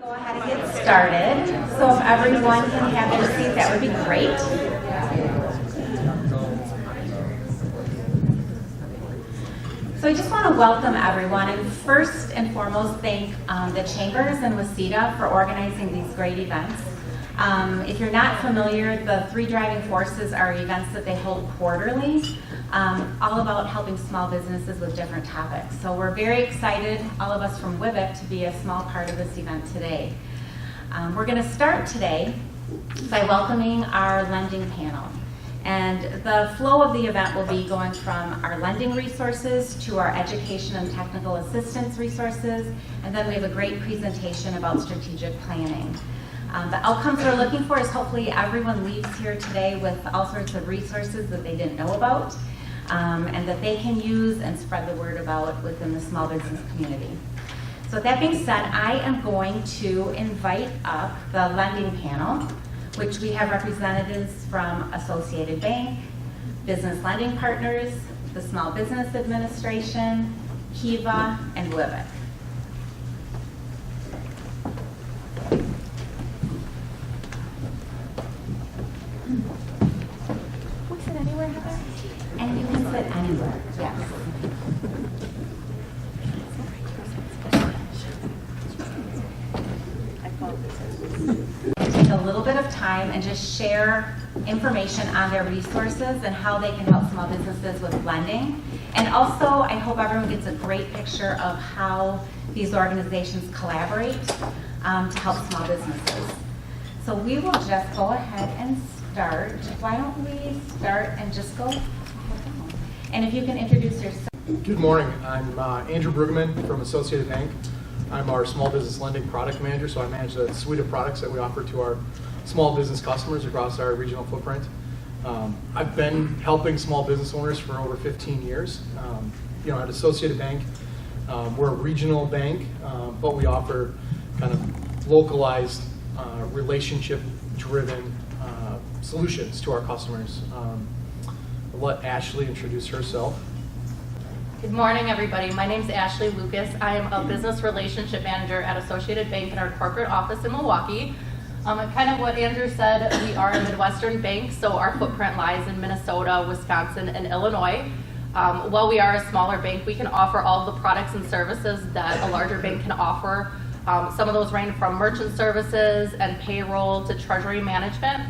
Go ahead and get started. So if everyone can have their seat, that would be great. So I just want to welcome everyone and first and foremost thank the Chambers and Wceda for organizing these great events. If you're not familiar, the Three Driving Forces are events that they hold quarterly, all about helping small businesses with different topics. So we're very excited, all of us from Wceda, to be a small part of this event today. We're going to start today by welcoming our lending panel. And the flow of the event will be going from our lending resources to our education and technical assistance resources, and then we have a great presentation about strategic planning. The outcomes we're looking for is hopefully everyone leaves here today with all sorts of resources that they didn't know about, and that they can use and spread the word about within the small business community. So with that being said, I am going to invite up the lending panel, which we have representatives from Associated Bank, Business Lending Partners, the Small Business Administration, Kiva, and Wceda. Can we sit anywhere, Heather? And you can sit anywhere, yes. Take a little bit of time and just share information on their resources and how they can help small businesses with lending. And also, I hope everyone gets a great picture of how these organizations collaborate to help small businesses. So we will just go ahead and start. Why don't we start and just go? And if you can introduce yourself. Good morning. I'm Andrew Bruggeman from Associated Bank. I'm our small business lending product manager, so I manage a suite of products that we offer to our small business customers across our regional footprint. I've been helping small business owners for over 15 years. At Associated Bank, we're a regional bank, but we offer kind of localized, relationship-driven solutions to our customers. I'll let Ashley introduce herself. Good morning, everybody. My name is Ashley Lucas. I am a business relationship manager at Associated Bank in our corporate office in Milwaukee. Kind of what Andrew said, we are a Midwestern bank, so our footprint lies in Minnesota, Wisconsin, and Illinois. While we are a smaller bank, we can offer all of the products and services that a larger bank can offer. Some of those range from merchant services and payroll to treasury management.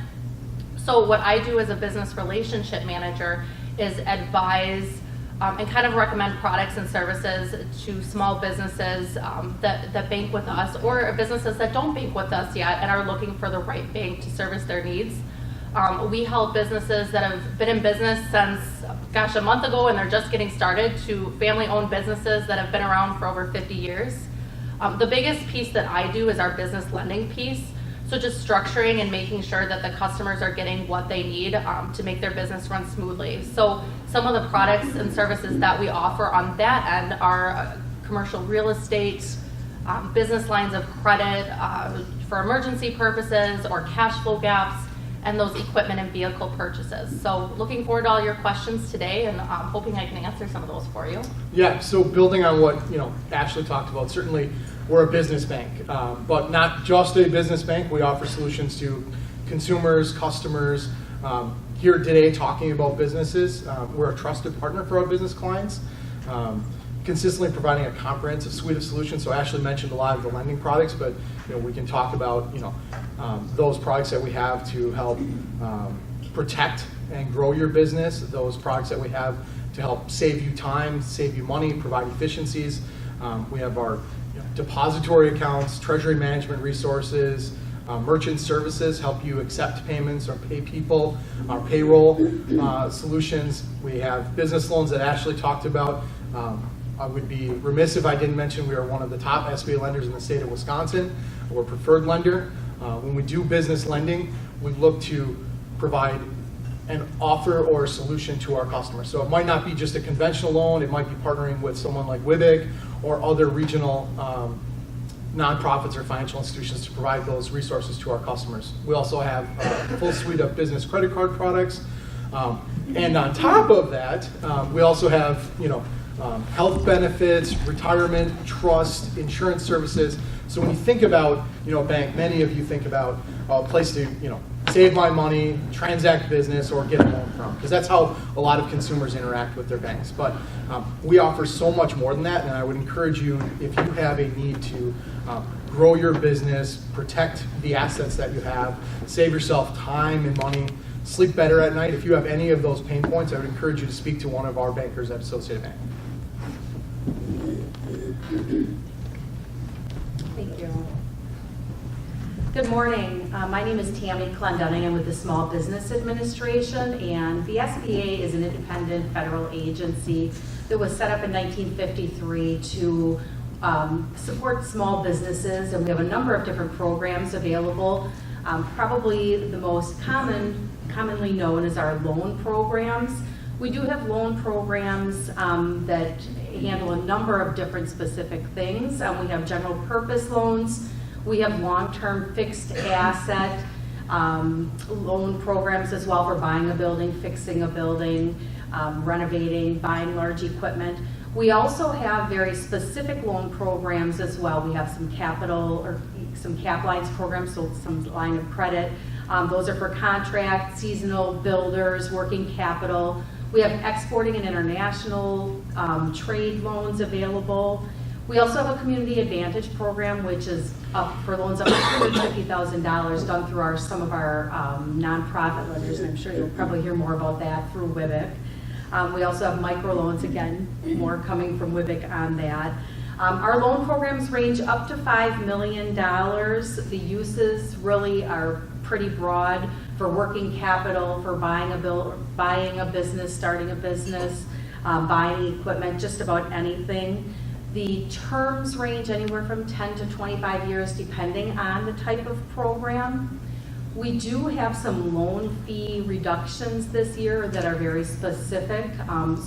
So what I do as a business relationship manager is advise and kind of recommend products and services to small businesses that bank with us, or businesses that don't bank with us yet and are looking for the right bank to service their needs. We help businesses that have been in business since, a month ago and they're just getting started, to family-owned businesses that have been around for over 50 years. The biggest piece that I do is our business lending piece. So just structuring and making sure that the customers are getting what they need to make their business run smoothly. So some of the products and services that we offer on that end are commercial real estate, business lines of credit for emergency purposes or cash flow gaps, and those equipment and vehicle purchases. So looking forward to all your questions today, and hoping I can answer some of those for you. Yeah, so building on what Ashley talked about, certainly we're a business bank, but not just a business bank. We offer solutions to consumers, customers. Here today talking about businesses, we're a trusted partner for our business clients, consistently providing a comprehensive suite of solutions. So Ashley mentioned a lot of the lending products, but we can talk about those products that we have to help protect and grow your business, those products that we have to help save you time, save you money, provide efficiencies. We have our depository accounts, treasury management resources, merchant services, help you accept payments or pay people, our payroll solutions. We have business loans that Ashley talked about. I would be remiss if I didn't mention we are one of the top SBA lenders in the state of Wisconsin. We're a preferred lender. When we do business lending, we look to provide an offer or a solution to our customers. So it might not be just a conventional loan, it might be partnering with someone like Wceda or other regional nonprofits or financial institutions to provide those resources to our customers. We also have a full suite of business credit card products. And on top of that, we also have health benefits, retirement, trust, insurance services. So when you think about, a bank, many of you think about a place to, save my money, transact business, or get a loan from, because that's how a lot of consumers interact with their banks. But we offer so much more than that, and I would encourage you, if you have a need to grow your business, protect the assets that you have, save yourself time and money, sleep better at night, if you have any of those pain points, I would encourage you to speak to one of our bankers at Wceda Bank. Thank you. Good morning. My name is Tammy Clendunning. I'm with the Small Business Administration, and the SBA is an independent federal agency that was set up in 1953 to support small businesses, and we have a number of different programs available. Probably the most commonly known is our loan programs. We do have loan programs that handle a number of different specific things. We have general purpose loans. We have long-term fixed asset loan programs as well for buying a building, fixing a building, renovating, buying large equipment. We also have very specific loan programs as well. We have some capital or some cap lines programs, so some line of credit. Those are for contract, seasonal builders, working capital. We have exporting and international trade loans available. We also have a Community Advantage program, which is up for loans up to $250,000 done through some of our nonprofit lenders, and I'm sure you'll probably hear more about that through WIBIC. We also have microloans, again, more coming from WIBIC on that. Our loan programs range up to $5 million. The uses really are pretty broad for working capital, for buying a business, starting a business, buying equipment, just about anything. The terms range anywhere from 10 to 25 years depending on the type of program. We do have some loan fee reductions this year that are very specific.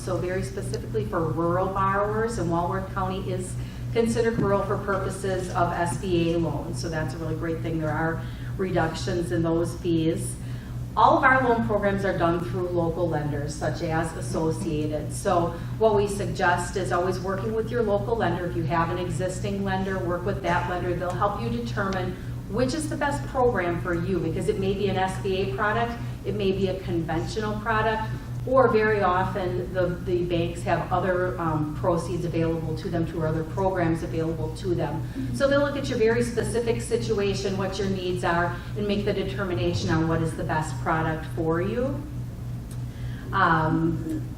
So very specifically for rural borrowers, and Walworth County is considered rural for purposes of SBA loans. So that's a really great thing. There are reductions in those fees. All of our loan programs are done through local lenders, such as Wceda. So what we suggest is always working with your local lender. If you have an existing lender, work with that lender. They'll help you determine which is the best program for you, because it may be an SBA product, it may be a conventional product, or very often the banks have other proceeds available to them, or other programs available to them. So they'll look at your very specific situation, what your needs are, and make the determination on what is the best product for you.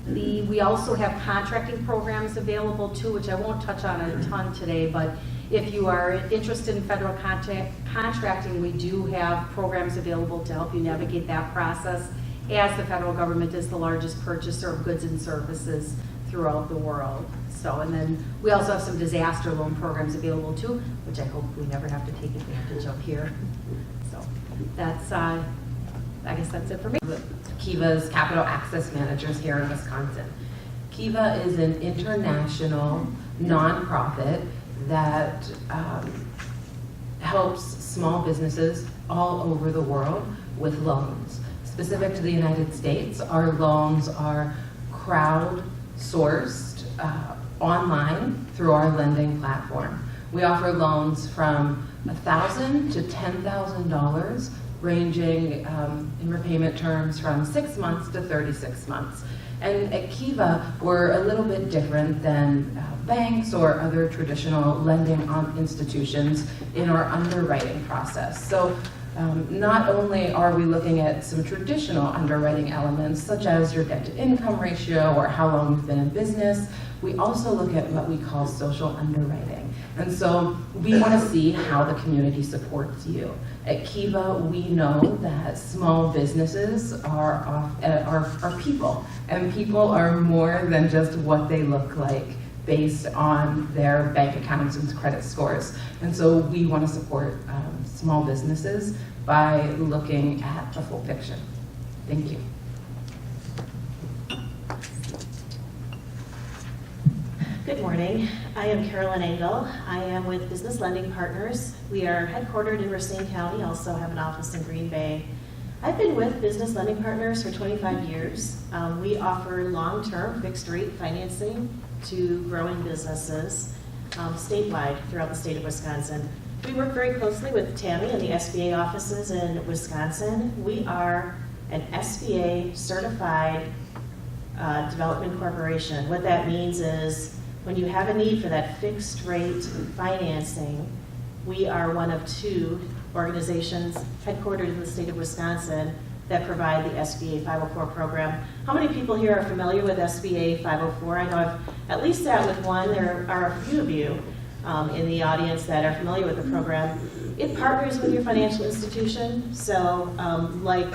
We also have contracting programs available too, which I won't touch on a ton today, but if you are interested in federal contracting, we do have programs available to help you navigate that process, as the federal government is the largest purchaser of goods and services throughout the world. So, and then we also have some disaster loan programs available too, which I hope we never have to take advantage of here. So that's, I guess that's it for me. Kiva's Capital Access Managers here in Wisconsin. Kiva is an international nonprofit that helps small businesses all over the world with loans. Specific to the United States, our loans are crowd-sourced online through our lending platform. We offer loans from $1,000 to $10,000, ranging in repayment terms from 6 months to 36 months. And at Kiva, we're a little bit different than banks or other traditional lending institutions in our underwriting process. So not only are we looking at some traditional underwriting elements, such as your debt-to-income ratio or how long you've been in business, we also look at what we call social underwriting. And so we want to see how the community supports you. At Kiva, we know that small businesses are people, and people are more than just what they look like based on their bank accounts and credit scores. And so we want to support small businesses by looking at the full picture. Thank you. Good morning. I am Carolyn Engel. I am with Business Lending Partners. We are headquartered in Racine County, also have an office in Green Bay. I've been with Business Lending Partners for 25 years. We offer long-term fixed rate financing to growing businesses statewide throughout the state of Wisconsin. We work very closely with Tammy and the SBA offices in Wisconsin. We are an SBA certified development corporation. What that means is when you have a need for that fixed rate financing, we are one of 2 organizations headquartered in the state of Wisconsin that provide the SBA 504 program. How many people here are familiar with SBA 504? I know I've at least sat with one. There are a few of you in the audience that are familiar with the program. It partners with your financial institution. So like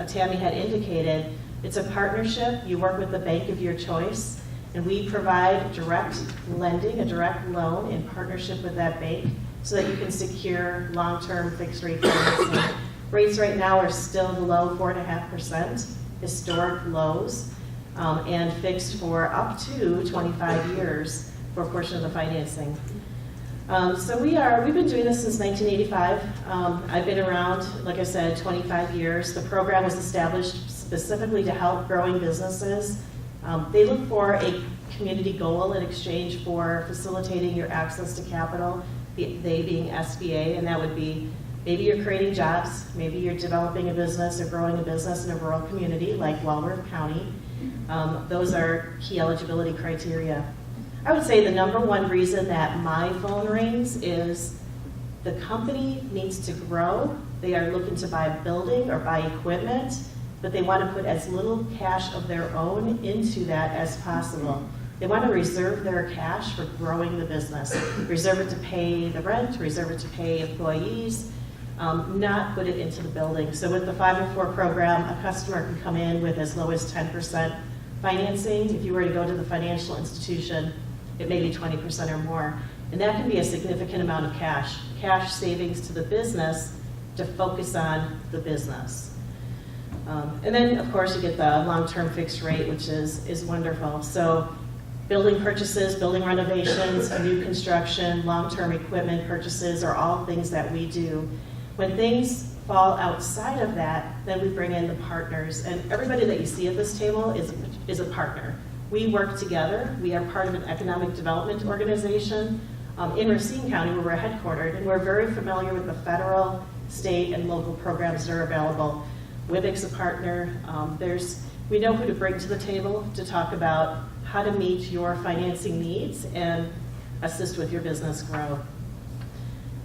Tammy had indicated, it's a partnership. You work with the bank of your choice, and we provide direct lending, a direct loan in partnership with that bank so that you can secure long-term fixed rate financing. Rates right now are still below 4.5%, historic lows, and fixed for up to 25 years for a portion of the financing. So we've been doing this since 1985. I've been around, like I said, 25 years. The program was established specifically to help growing businesses. They look for a community goal in exchange for facilitating your access to capital, they being SBA, and that would be maybe you're creating jobs, maybe you're developing a business or growing a business in a rural community like Walworth County. Those are key eligibility criteria. I would say the number one reason that my phone rings is the company needs to grow. They are looking to buy a building or buy equipment, but they want to put as little cash of their own into that as possible. They want to reserve their cash for growing the business, reserve it to pay the rent, reserve it to pay employees, not put it into the building. So with the 504 program, a customer can come in with as low as 10% financing. If you were to go to the financial institution, it may be 20% or more. And that can be a significant amount of cash savings to the business to focus on the business. And then, of course, you get the long-term fixed rate, which is wonderful. So building purchases, building renovations, new construction, long-term equipment purchases are all things that we do. When things fall outside of that, then we bring in the partners. And everybody that you see at this table is a partner. We work together. We are part of an economic development organization in Racine County where we're headquartered, and we're very familiar with the federal, state, and local programs that are available. WIBIC's a partner. We know who to bring to the table to talk about how to meet your financing needs and assist with your business growth.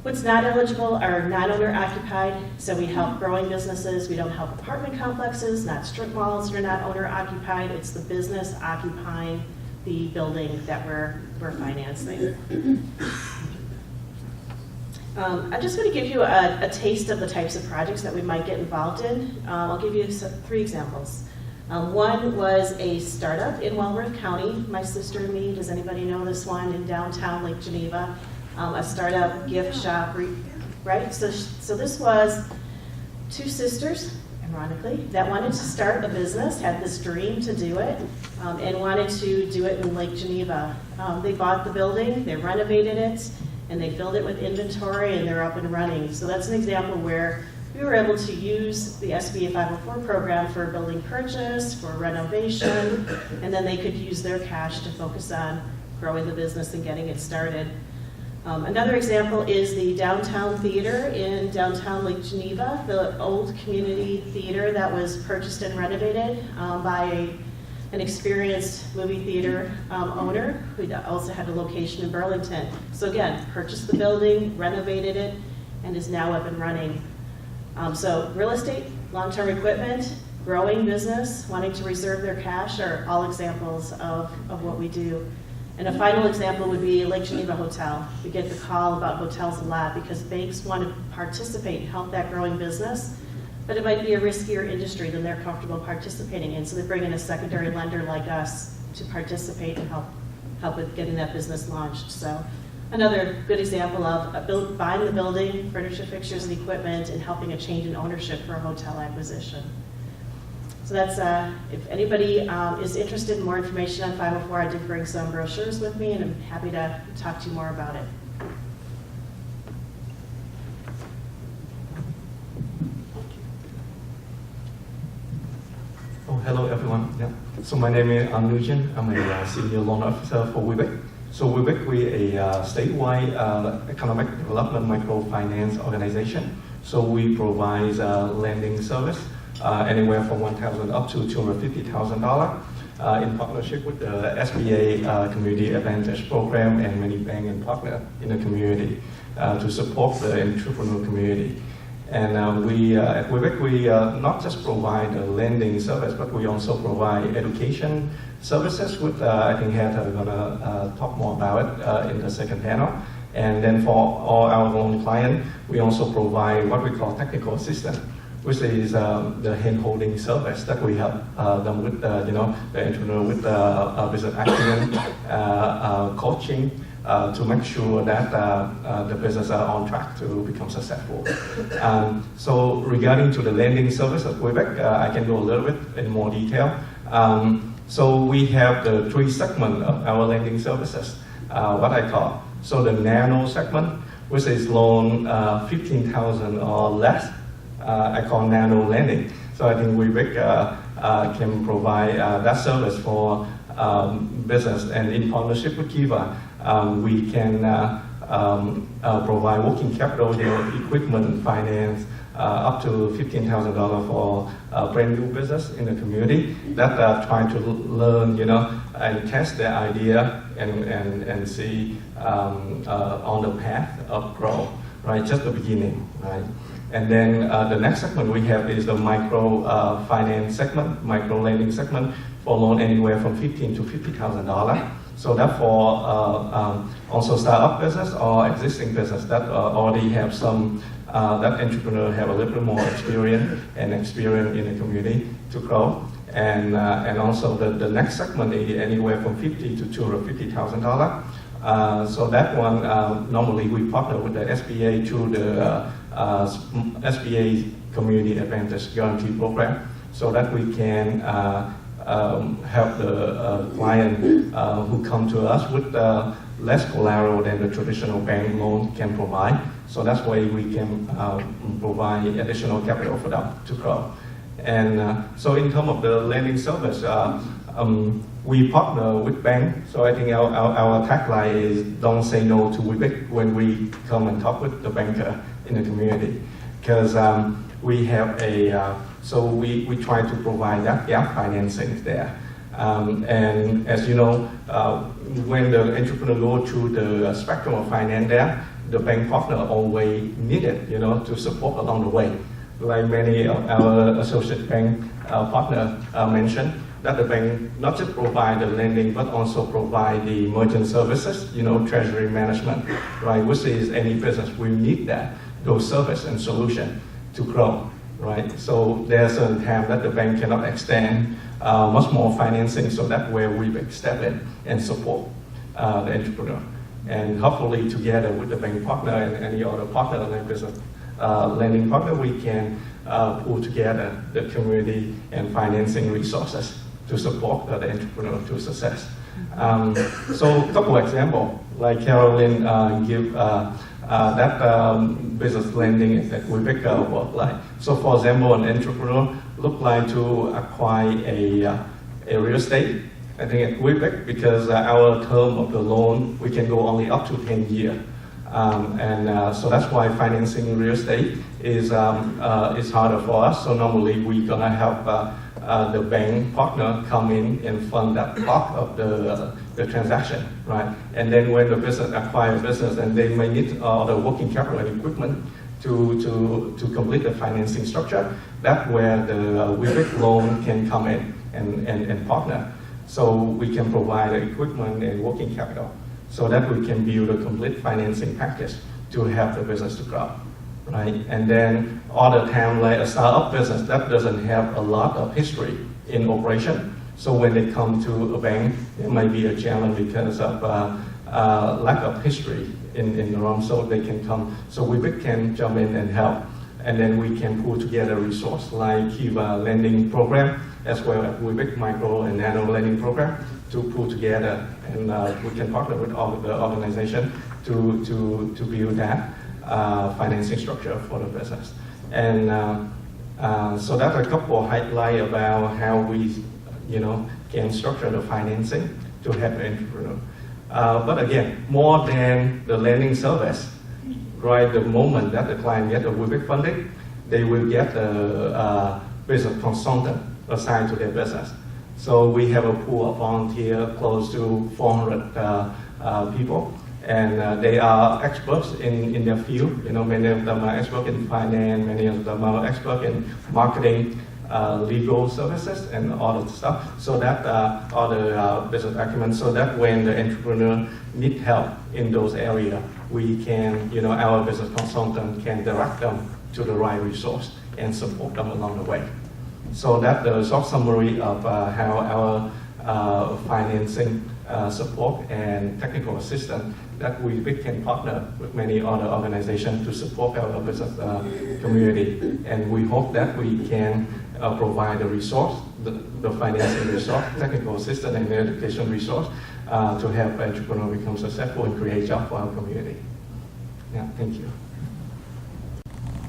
What's not eligible are non-owner occupied, so we help growing businesses. We don't help apartment complexes, not strip malls that are not owner occupied. It's the business occupying the building that we're financing. I'm just going to give you a taste of the types of projects that we might get involved in. I'll give you 3 examples. One was a startup in Walworth County, My Sister and Me. Does anybody know this one? In downtown Lake Geneva, a startup gift shop, right? So this was 2 sisters, ironically, that wanted to start a business, had this dream to do it, and wanted to do it in Lake Geneva. They bought the building, they renovated it, and they filled it with inventory, and they're up and running. So that's an example where we were able to use the SBA 504 program for building purchase, for renovation, and then they could use their cash to focus on growing the business and getting it started. Another example is the downtown theater in downtown Lake Geneva, the old community theater that was purchased and renovated by an experienced movie theater owner who also had a location in Burlington. So again, purchased the building, renovated it, and is now up and running. So real estate, long-term equipment, growing business, wanting to reserve their cash are all examples of what we do. And a final example would be Lake Geneva Hotel. We get the call about hotels a lot because banks want to participate and help that growing business, but it might be a riskier industry than they're comfortable participating in. So they bring in a secondary lender like us to participate and help with getting that business launched. So another good example of buying the building, furniture, fixtures, and equipment, and helping a change in ownership for a hotel acquisition. So that's, if anybody is interested in more information on 504, I did bring some brochures with me, and I'm happy to talk to you more about it. Oh, hello everyone. Yeah. So my name is Nugent. I'm a senior loan officer for WBIC. So WBIC, we're a statewide economic development microfinance organization. So we provide lending service anywhere from $1,000 up to $250,000 in partnership with the SBA Community Advantage Program and many bank and partner in the community to support the entrepreneur community. And we at WBIC, we not just provide a lending service, but we also provide education services, which I think Heather is going to talk more about it in the second panel. And then for all our loan clients, we also provide what we call technical assistance, which is the hand-holding service that we help them with, the entrepreneur with business acumen, coaching, to make sure that the business are on track to become successful. So regarding to the lending service at WBIC, I can go a little bit in more detail. So we have the 3 segments of our lending services, what I call. So the nano segment, which is loan $15,000 or less, I call nano lending. So I think WBIC can provide that service for business, and in partnership with Kiva, we can provide working capital, equipment finance, up to $15,000 for brand new business in the community that are trying to learn, and test their idea and see on the path of growth, right? Just the beginning, right? And then the next segment we have is the micro finance segment, micro lending segment for loan anywhere from $15,000 to $50,000. So that for also startup business or existing business that already have some, that entrepreneur have a little bit more experience in the community to grow. And also the next segment is anywhere from $50,000 to $250,000. So that one, normally we partner with the SBA through the SBA Community Advantage Guarantee Program, so that we can help the client who come to us with less collateral than the traditional bank loan can provide. So that's why we can provide additional capital for them to grow. And so in terms of the lending service, we partner with bank. So I think our tagline is don't say no to WBIC when we come and talk with the banker in the community. Because we have so we try to provide that gap financing there. And as you know, when the entrepreneur go through the spectrum of finance there, the bank partner always needed, to support along the way. Like many of our associate bank partner mentioned, that the bank not just provide the lending, but also provide the merchant services, treasury management, right? Which is any business will need those service and solution to grow, right? So there's a time that the bank cannot extend much more financing, so that's where we step in and support the entrepreneur. And hopefully together with the bank partner and any other partner like business lending partner, we can pull together the community and financing resources to support the entrepreneur to success. So a couple of examples, like Carolyn give that business lending that WBIC work like. So for example, an entrepreneur look like to acquire a real estate. I think at WBIC, because our term of the loan, we can go only up to 10 years. So that's why financing real estate is harder for us. So normally we're gonna help the bank partner come in and fund that part of the transaction, right? And then when the business acquire business, and they may need the working capital and equipment to complete the financing structure, that's where the WBIC loan can come in and partner. So we can provide the equipment and working capital, so that we can build a complete financing package to help the business to grow, right? And then other time, like a startup business that doesn't have a lot of history in operation. So when they come to a bank, it might be a challenge because of lack of history in the room, so they can come. So we can jump in and help. And then we can pull together resources like Kiva lending program, as well as WBIC micro and nano lending program to pull together, and we can partner with all of the organization to build that financing structure for the business. And so that's a couple of highlights about how we, can structure the financing to help the entrepreneur. But again, more than the lending service, right, the moment that the client gets a WBIC funding, they will get a business consultant assigned to their business. So we have a pool of volunteers, close to 400 people, and they are experts in their field. You know, many of them are experts in finance, many of them are experts in marketing, legal services, and all the stuff. So that all the business acumen, so that when the entrepreneur need help in those areas, we can, you know, our business consultant can direct them to the right resource and support them along the way. So that's the short summary of how our financing support and technical assistance that we can partner with many other organizations to support our business community. And we hope that we can provide the resource, the financing resource, technical assistance, and the education resource to help entrepreneurs become successful and create jobs for our community. Yeah, thank you.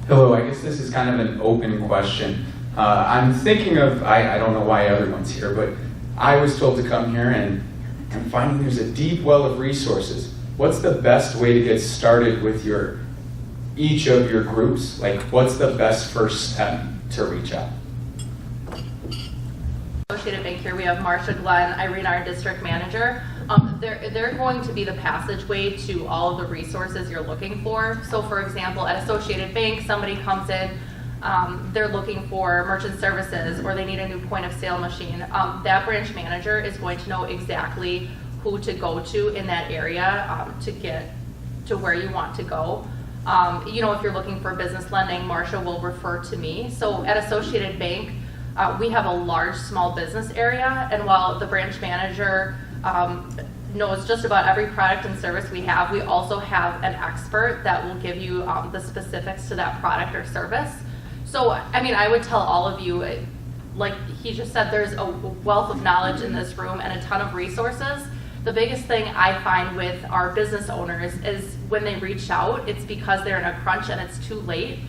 Hello, I guess this is kind of an open question. I'm thinking of, I don't know why everyone's here, but I was told to come here and I'm finding there's a deep well of resources. What's the best way to get started with each of your groups? Like, what's the best first step to reach out? Associated Bank here, we have Marcia, Glenn, Irene, our district manager. They're going to be the passageway to all of the resources you're looking for. So for example, at Associated Bank, somebody comes in, they're looking for merchant services or they need a new point of sale machine. That branch manager is going to know exactly who to go to in that area to get to where you want to go. You know, if you're looking for business lending, Marcia will refer to me. So at Associated Bank, we have a large small business area, and while the branch manager knows just about every product and service we have, we also have an expert that will give you the specifics to that product or service. So, I mean, I would tell all of you, like he just said, there's a wealth of knowledge in this room and a ton of resources. The biggest thing I find with our business owners is when they reach out, it's because they're in a crunch and it's too late.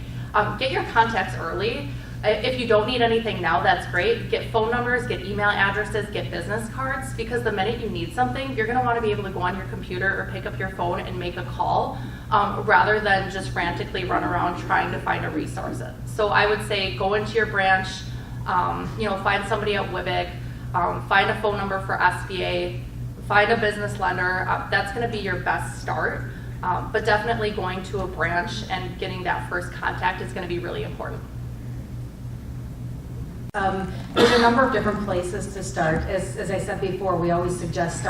Get your contacts early. If you don't need anything now, that's great. Get phone numbers, get email addresses, get business cards, because the minute you need something, you're gonna wanna be able to go on your computer or pick up your phone and make a call, rather than just frantically run around trying to find a resource. So I would say go into your branch, you know, find somebody at WBIC, find a phone number for SBA, find a business lender. That's gonna be your best start. But definitely going to a branch and getting that first contact is gonna be really important. There's a number of different places to start. As I said before, we always suggest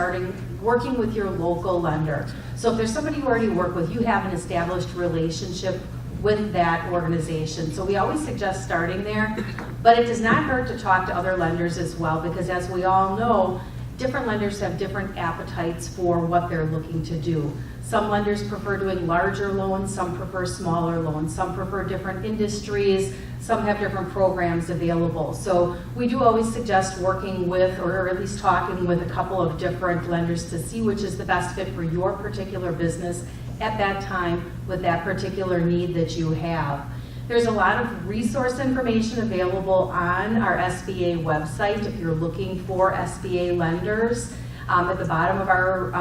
working with your local lender. So if there's somebody you already work with, you have an established relationship with that organization. So we always suggest starting there, but it does not hurt to talk to other lenders as well, because as we all know, different lenders have different appetites for what they're looking to do. Some lenders prefer doing larger loans, some prefer smaller loans, some prefer different industries, some have different programs available. So we do always suggest working with, or at least talking with, a couple of different lenders to see which is the best fit for your particular business at that time with that particular need that you have. There's a lot of resource information available on our SBA website if you're looking for SBA lenders. At the bottom of our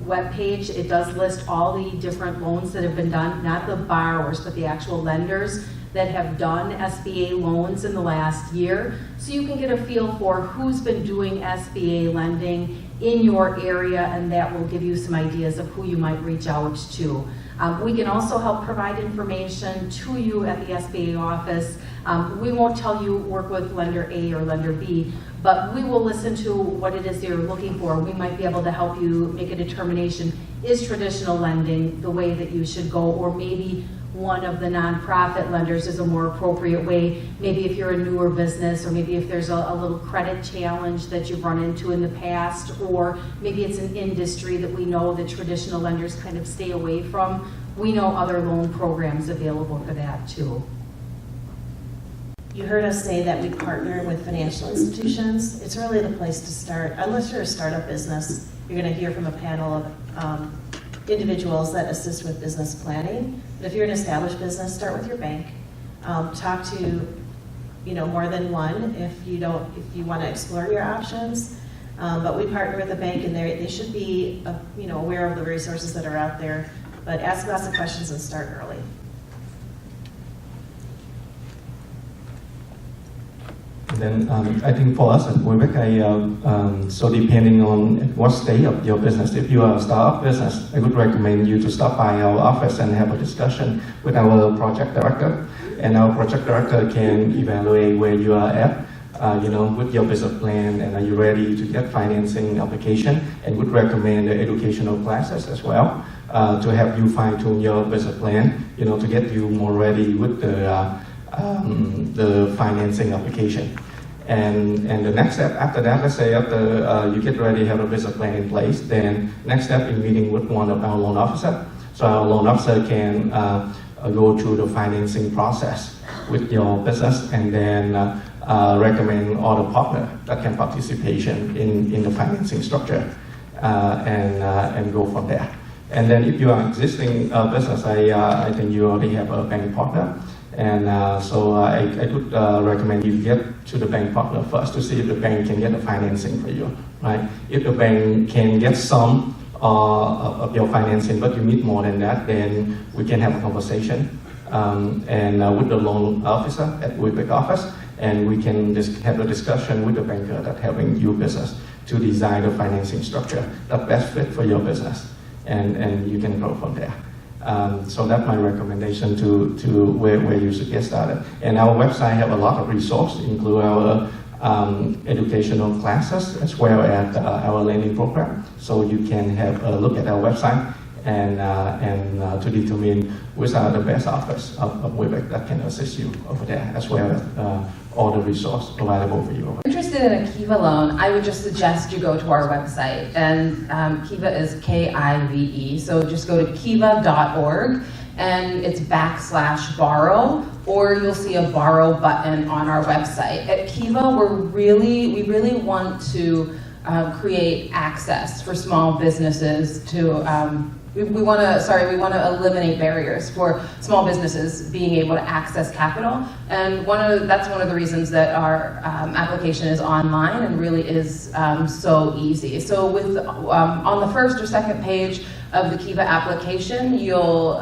webpage, it does list all the different loans that have been done, not the borrowers, but the actual lenders that have done SBA loans in the last year. So you can get a feel for who's been doing SBA lending in your area, and that will give you some ideas of who you might reach out to. We can also help provide information to you at the SBA office. We won't tell you work with lender A or lender B, but we will listen to what it is you're looking for. We might be able to help you make a determination, is traditional lending the way that you should go, or maybe one of the nonprofit lenders is a more appropriate way. Maybe if you're a newer business, or maybe if there's a little credit challenge that you've run into in the past, or maybe it's an industry that we know that traditional lenders kind of stay away from. We know other loan programs available for that too. You heard us say that we partner with financial institutions. It's really the place to start. Unless you're a startup business, you're going to hear from a panel of individuals that assist with business planning. But if you're an established business, start with your bank. Talk to, more than one if you want to explore your options. But we partner with the bank, and they should be aware of the resources that are out there. But ask lots of questions and start early. Then I think for us at Wceda, so depending on what stage of your business, if you are a startup business, I would recommend you to stop by our office and have a discussion with our project director. And our project director can evaluate where you are at, with your business plan, and are you ready to get financing application, and would recommend the educational classes as well to help you fine tune your business plan, to get you more ready with the financing application. And the next step after that, let's say after you get ready, have a business plan in place, then next step in meeting with one of our loan officer. So our loan officer can go through the financing process with your business, and then recommend all the partner that can participation in the financing structure, and go from there. And then if you are existing business, I think you already have a bank partner. And so I could recommend you get to the bank partner first to see if the bank can get the financing for you, right? If the bank can get some of your financing, but you need more than that, then we can have a conversation with the loan officer at Wceda office, and we can just have a discussion with the banker that helping you business to design the financing structure that best fit for your business, and you can go from there. So that's my recommendation to where you should get started. And our website have a lot of resources, include our educational classes as well as our lending program. So you can have a look at our website and to determine which are the best offers of Wceda that can assist you over there, as well as all the resources available for you. Interested in a Kiva loan, I would just suggest you go to our website, and Kiva is Kive, so just go to kiva.org, and it's /borrow, or you'll see a borrow button on our website. At Kiva, we really want to create access for small businesses to we want to eliminate barriers for small businesses being able to access capital, and that's one of the reasons that our application is online and really is so easy. So with on the first or second page of the Kiva application, you'll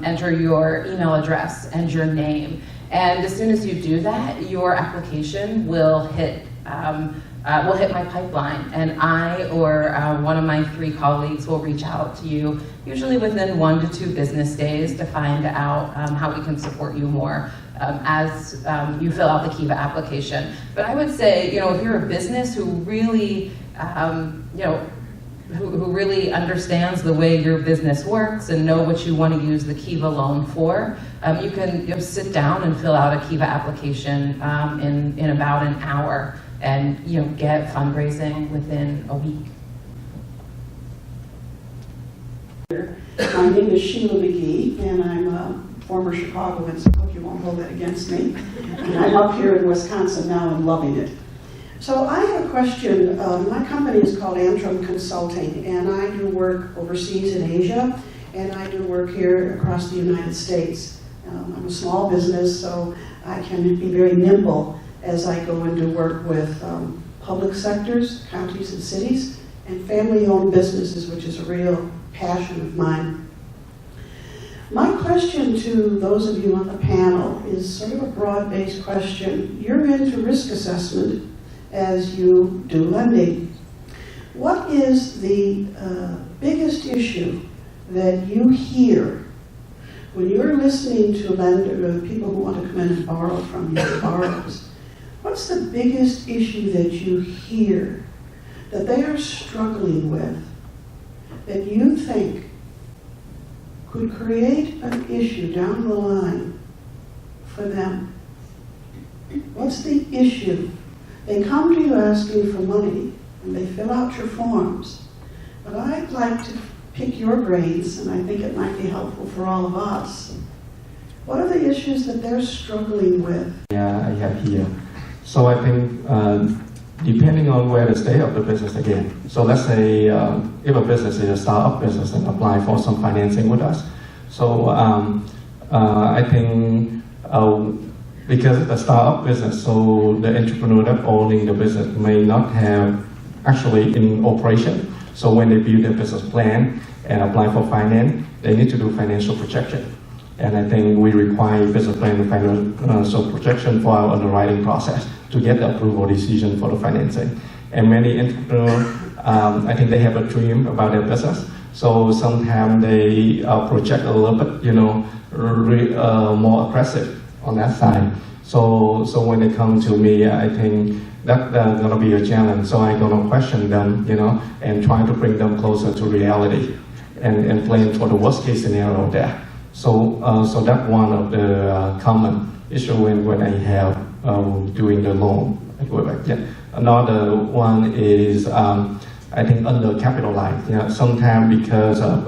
enter your email address and your name, and as soon as you do that, your application will hit my pipeline, and I or one of my 3 colleagues will reach out to you, usually within 1 to 2 business days, to find out how we can support you more as you fill out the Kiva application. But I would say, if you're a business who really, who really understands the way your business works and know what you want to use the Kiva loan for, you can sit down and fill out a Kiva application in about an hour, and get fundraising within a week. My name is Sheila McGee, and I'm a former Chicagoan, so I hope you won't hold that against me. And I'm up here in Wisconsin now and loving it. So I have a question. My company is called Antrim Consulting, and I do work overseas in Asia, and I do work here across the United States. I'm a small business, so I can be very nimble as I go into work with public sectors, counties and cities, and family-owned businesses, which is a real passion of mine. My question to those of you on the panel is sort of a broad-based question. You're into risk assessment as you do lending. What is the biggest issue that you hear when you're listening to people who want to come in and borrow from you, borrowers? What's the biggest issue that you hear that they are struggling with that you think could create an issue down the line for them? What's the issue? They come to you asking for money, and they fill out your forms. But I'd like to pick your brains, and I think it might be helpful for all of us. What are the issues that they're struggling with? Yeah, I have here. So I think depending on where the state of the business again. So let's say if a business is a startup business and apply for some financing with us. So I think because it's a startup business, so the entrepreneur that owning the business may not have actually in operation. So when they build their business plan and apply for finance, they need to do financial projection. And I think we require business plan and financial projection for our underwriting process to get the approval decision for the financing. And many entrepreneurs, I think they have a dream about their business. So sometimes they project a little bit, more aggressive on that side. So when they come to me, I think that's gonna be a challenge. So I'm gonna question them, and try to bring them closer to reality and plan for the worst case scenario there. So that's one of the common issue when I have doing the loan agreement. Yeah. Another one is I think undercapitalized. Sometimes because of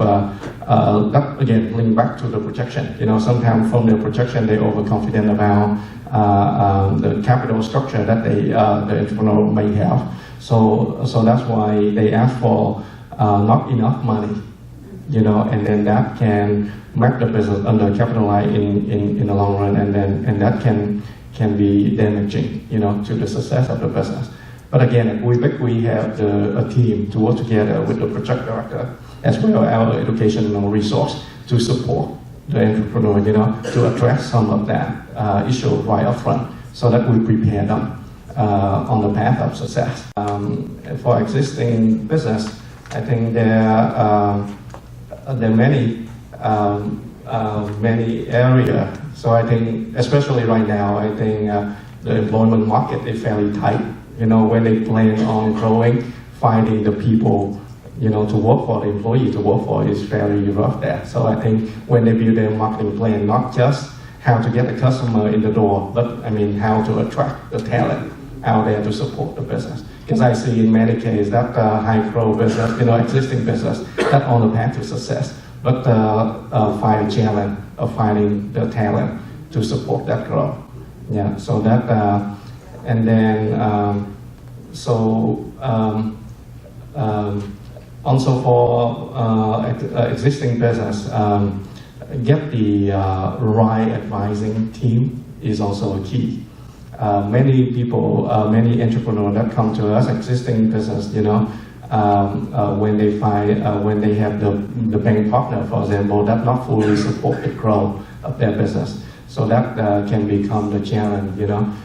that again link back to the projection. Sometimes from the projection they overconfident about the capital structure that the entrepreneur may have. So that's why they ask for not enough money. And then that can make the business undercapitalized in the long run, and that can be damaging, to the success of the business. But again, at we have a team to work together with the project director as well as our educational resource to support the entrepreneur, to address some of that issue right up front, so that we prepare them on the path of success. For existing business, I think there are many areas. So I think, especially right now, I think the employment market is fairly tight. When they plan on growing, finding the people, to work for, the employee to work for is very rough there. So I think when they build their marketing plan, not just how to get the customer in the door, but how to attract the talent out there to support the business. Because I see in many cases that high growth business, existing business, that on the path to success, but find a challenge of finding the talent to support that growth. Yeah, so that, and then, also for existing business, get the right advising team is also a key. Many people, many entrepreneurs that come to us, existing business, when they find, when they have the bank partner, for example, that not fully support the growth of their business. So that can become the challenge,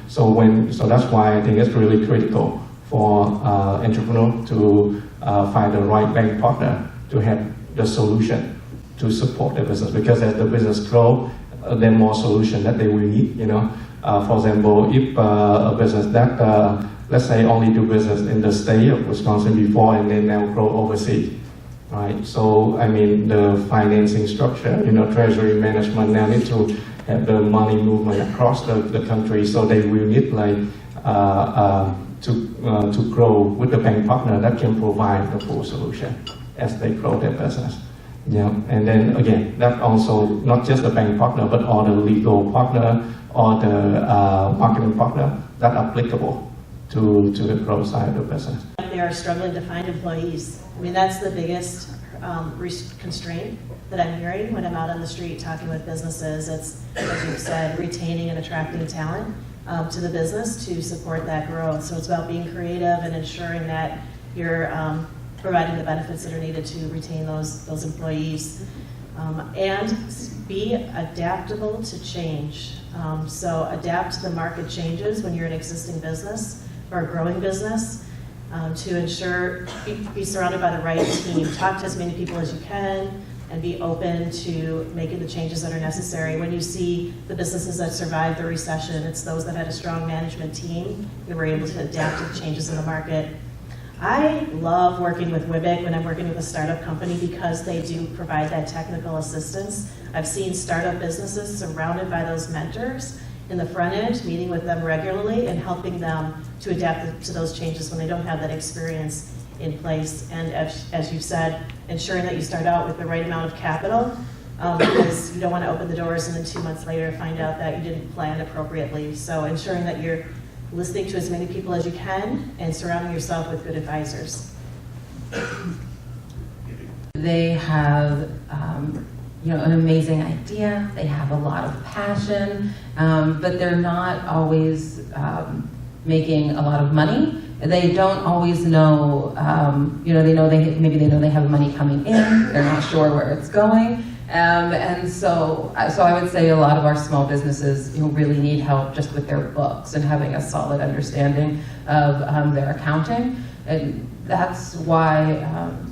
So that's why I think it's really critical for entrepreneurs to find the right bank partner to have the solution to support their business. Because as the business grows, there are more solutions that they will need, For example, if a business that, let's say, only do business in the state of Wisconsin before and then now grow overseas, right? So, the financing structure, treasury management now need to have the money movement across the country, so they will need to grow with the bank partner that can provide the full solution as they grow their business. And then again, that also not just the bank partner, but all the legal partner or the marketing partner that are applicable to the growth side of the business. They are struggling to find employees. That's the biggest constraint that I'm hearing when I'm out on the street talking with businesses. It's, as you said, retaining and attracting talent to the business to support that growth. So it's about being creative and ensuring that you're providing the benefits that are needed to retain those employees. And be adaptable to change. So adapt to the market changes when you're an existing business or a growing business. To ensure, be surrounded by the right team. Talk to as many people as you can and be open to making the changes that are necessary. When you see the businesses that survived the recession, it's those that had a strong management team that were able to adapt to the changes in the market. I love working with WCED when I'm working with a startup company because they do provide that technical assistance. I've seen startup businesses surrounded by those mentors in the front end, meeting with them regularly and helping them to adapt to those changes when they don't have that experience in place. And as you said, ensuring that you start out with the right amount of capital because you don't want to open the doors and then 2 months later find out that you didn't plan appropriately. So ensuring that you're listening to as many people as you can and surrounding yourself with good advisors. They have an amazing idea, they have a lot of passion, but they're not always making a lot of money they don't always know, maybe they know they have money coming in, they're not sure where it's going. And so I would say a lot of our small businesses really need help just with their books and having a solid understanding of their accounting. And that's why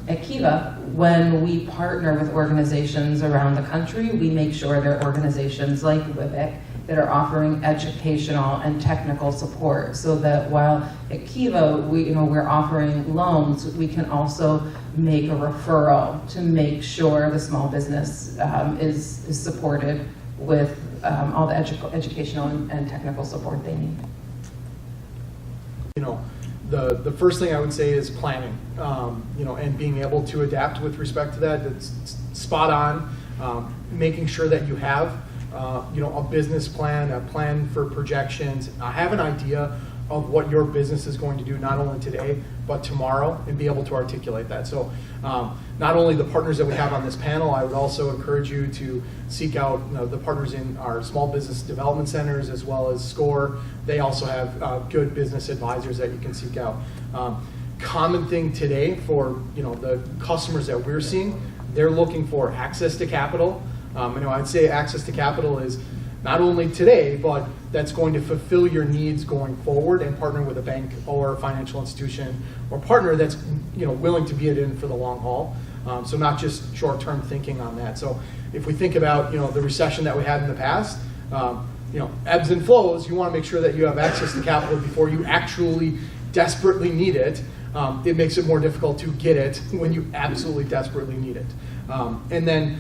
at Kiva, when we partner with organizations around the country, we make sure they're organizations like WIBIC that are offering educational and technical support, so that while at Kiva we're offering loans, we can also make a referral to make sure the small business is supported with all the educational and technical support they need. The first thing I would say is planning, and being able to adapt with respect to that. That's spot on. Making sure that you have a business plan, a plan for projections, have an idea of what your business is going to do, not only today, but tomorrow, and be able to articulate that. So not only the partners that we have on this panel, I would also encourage you to seek out the partners in our small business development centers, as well as SCORE. They also have good business advisors that you can seek out. Common thing today for the customers that we're seeing, they're looking for access to capital. I'd say access to capital is not only today, but that's going to fulfill your needs going forward, and partner with a bank or a financial institution or partner that's willing to be in for the long haul. So not just short-term thinking on that. So if we think about the recession that we had in the past, ebbs and flows, you want to make sure that you have access to capital before you actually desperately need it. It makes it more difficult to get it when you absolutely desperately need it. And then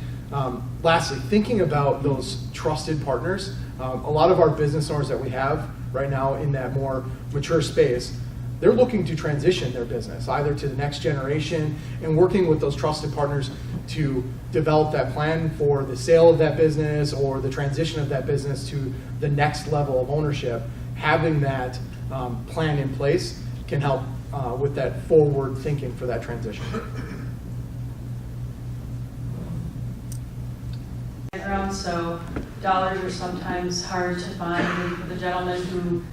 lastly, thinking about those trusted partners. A lot of our business owners that we have right now in that more mature space, they're looking to transition their business either to the next generation, and working with those trusted partners to develop that plan for the sale of that business or the transition of that business to the next level of ownership. Having that plan in place can help with that forward thinking for that transition. So dollars are sometimes hard to find. And for the gentleman who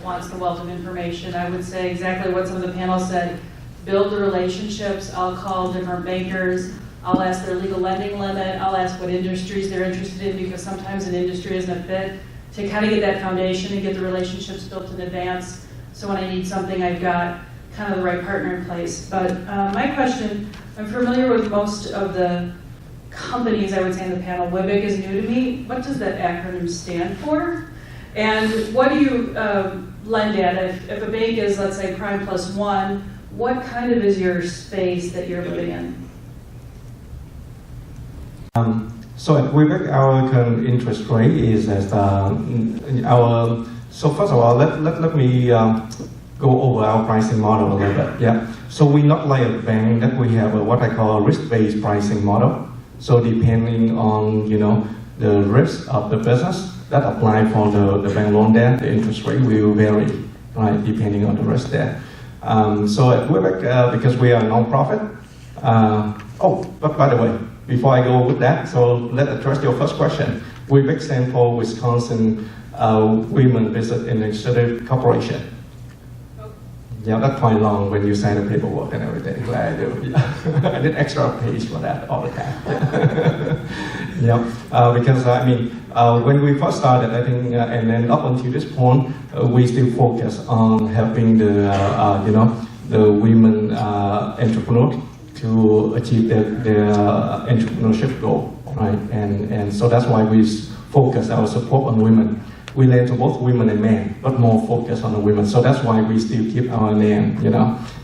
wants the wealth of information, I would say exactly what some of the panel said. Build the relationships. I'll call different bankers. I'll ask their legal lending limit. I'll ask what industries they're interested in, because sometimes an industry isn't a fit, to kind of get that foundation and get the relationships built in advance. So when I need something, I've got kind of the right partner in place. But my question, I'm familiar with most of the companies, I would say, in the panel. WIBIC is new to me. What does that acronym stand for? And what do you lend at? If a bank is, let's say, prime plus one, what kind of is your space that you're living in? So at WIBIC, our current interest rate is as so first of all, let me go over our pricing model a little bit. Yeah. So we're not like a bank that we have what I call a risk-based pricing model. So depending on the risk of the business that apply for the bank loan there, the interest rate will vary, right, depending on the risk there. So at WIBIC, because we are a non-profit, but by the way, before I go with that, so let's address your first question. WIBIC stands for Wisconsin Women Business Initiative Corporation. Yeah, that's quite long when you sign the paperwork and everything. Glad I do. Yeah. I did extra page for that all the time. Yeah, because when we first started, I think, and then up until this point, we still focus on helping the women entrepreneurs to achieve their entrepreneurship goal, right? And so that's why we focus our support on women. We lend to both women and men, but more focus on the women. So that's why we still keep our name,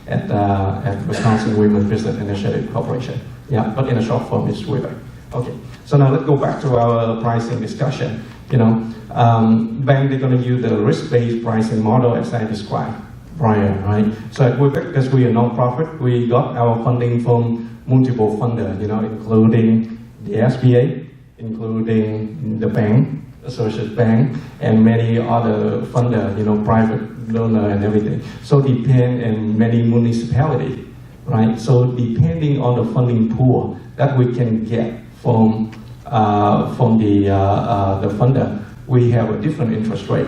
at Wisconsin Women Business Initiative Corporation. Yeah, but in a short form, it's WIBIC. Okay, so now let's go back to our pricing discussion. Bank, they're going to use the risk-based pricing model as I described prior, right? So at WIBIC, because we are a non-profit, we got our funding from multiple funders, including the SBA, including the bank, Associated Bank, and many other funders, private donor and everything. So depend on many municipalities, right? So depending on the funding pool that we can get from the funder, we have a different interest rate.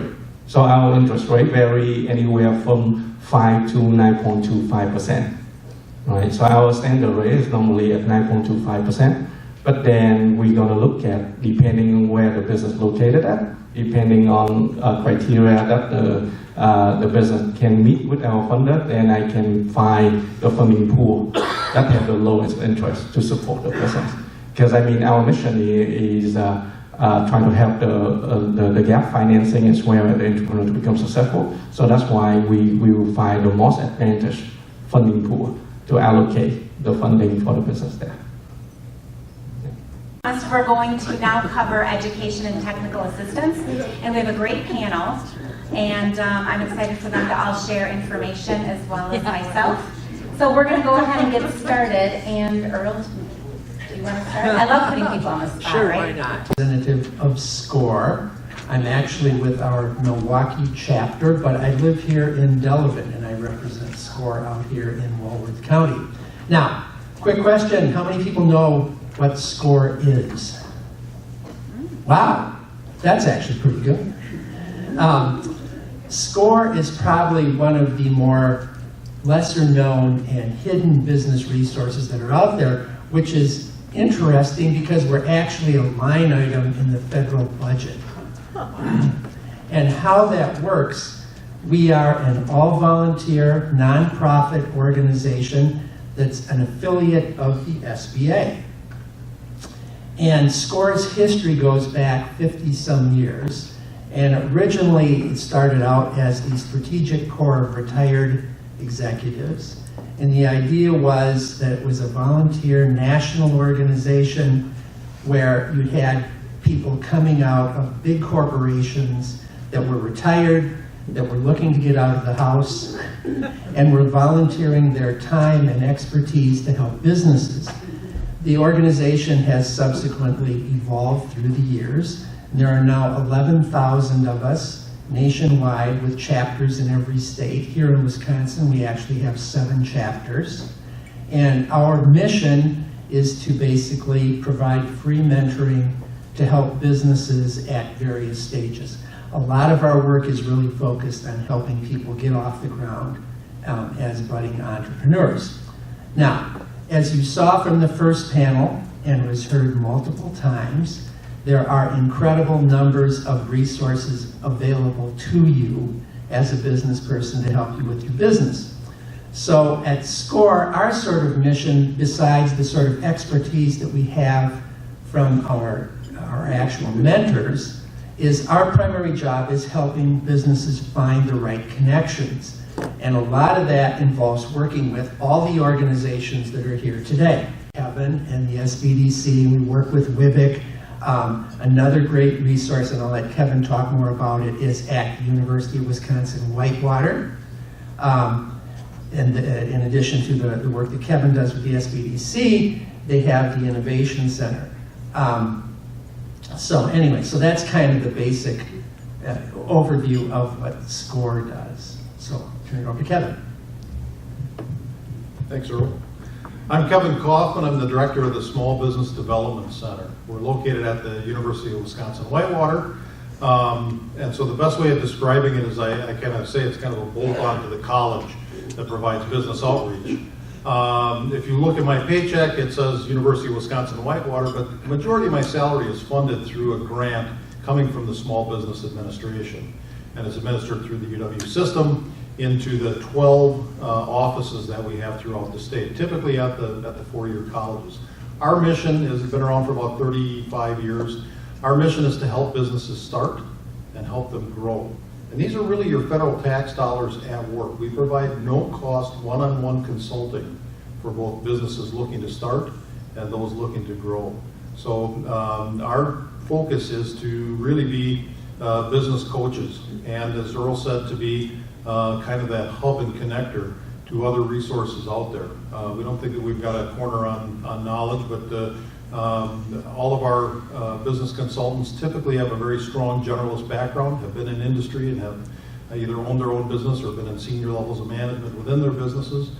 So our interest rate vary anywhere from 5 to 9.25%. Right? So our standard rate is normally at 9.25%. But then we're going to look at, depending on where the business is located at, depending on criteria that the business can meet with our funder, then I can find the funding pool that have the lowest interest to support the business. Because I mean, our mission is trying to help the gap financing as well as the entrepreneur to become successful. So that's why we will find the most advantageous funding pool to allocate the funding for the business there. We're going to now cover education and technical assistance, and we have a great panel, and I'm excited for them to all share information as well as myself. So we're going to go ahead and get started, and Earl, do you want to start? I love putting people on the spot, Sure, right? why not? Representative of SCORE. I'm actually with our Milwaukee chapter, but I live here in Delavan, and I represent SCORE out here in Walworth County. Now, quick question, how many people know what SCORE is? Wow, that's actually pretty good. SCORE is probably one of the more lesser known and hidden business resources that are out there, which is interesting because we're actually a line item in the federal budget. And how that works, we are an all-volunteer, nonprofit organization that's an affiliate of the SBA. And SCORE's history goes back 50-some years. And originally, it started out as the Strategic Corps of Retired Executives. And the idea was that it was a volunteer national organization where you had people coming out of big corporations that were retired, that were looking to get out of the house, and were volunteering their time and expertise to help businesses. The organization has subsequently evolved through the years. There are now 11,000 of us nationwide with chapters in every state. Here in Wisconsin, we actually have 7 chapters. And our mission is to basically provide free mentoring to help businesses at various stages. A lot of our work is really focused on helping people get off the ground as budding entrepreneurs. Now, as you saw from the first panel and was heard multiple times, there are incredible numbers of resources available to you as a business person to help you with your business. So at SCORE, our sort of mission, besides the sort of expertise that we have from our actual mentors, is our primary job is helping businesses find the right connections. And a lot of that involves working with all the organizations that are here today. Kevin and the SBDC, we work with WIBIC. Another great resource, and I'll let Kevin talk more about it, is at the University of Wisconsin-Whitewater. And in addition to the work that Kevin does with the SBDC, they have the Innovation Center. So anyway, so that's kind of the basic overview of what SCORE does. So I'll turn it over to Kevin. Thanks, Earl. I'm Kevin Kaufman. I'm the director of the Small Business Development Center. We're located at the University of Wisconsin-Whitewater. And so the best way of describing it is I kind of say it's kind of a bolt-on to the college that provides business outreach. If you look at my paycheck, it says University of Wisconsin-Whitewater, but the majority of my salary is funded through a grant coming from the Small Business Administration. And it's administered through the UW system into the 12 offices that we have throughout the state, typically at the 4-year colleges. Our mission has been around for about 35 years. Our mission is to help businesses start and help them grow. And these are really your federal tax dollars at work. We provide no-cost one-on-one consulting for both businesses looking to start and those looking to grow. So our focus is to really be business coaches, and as Earl said, to be kind of that hub and connector to other resources out there. We don't think that we've got a corner on knowledge, but all of our business consultants typically have a very strong generalist background, have been in industry and have either owned their own business or been in senior levels of management within their businesses.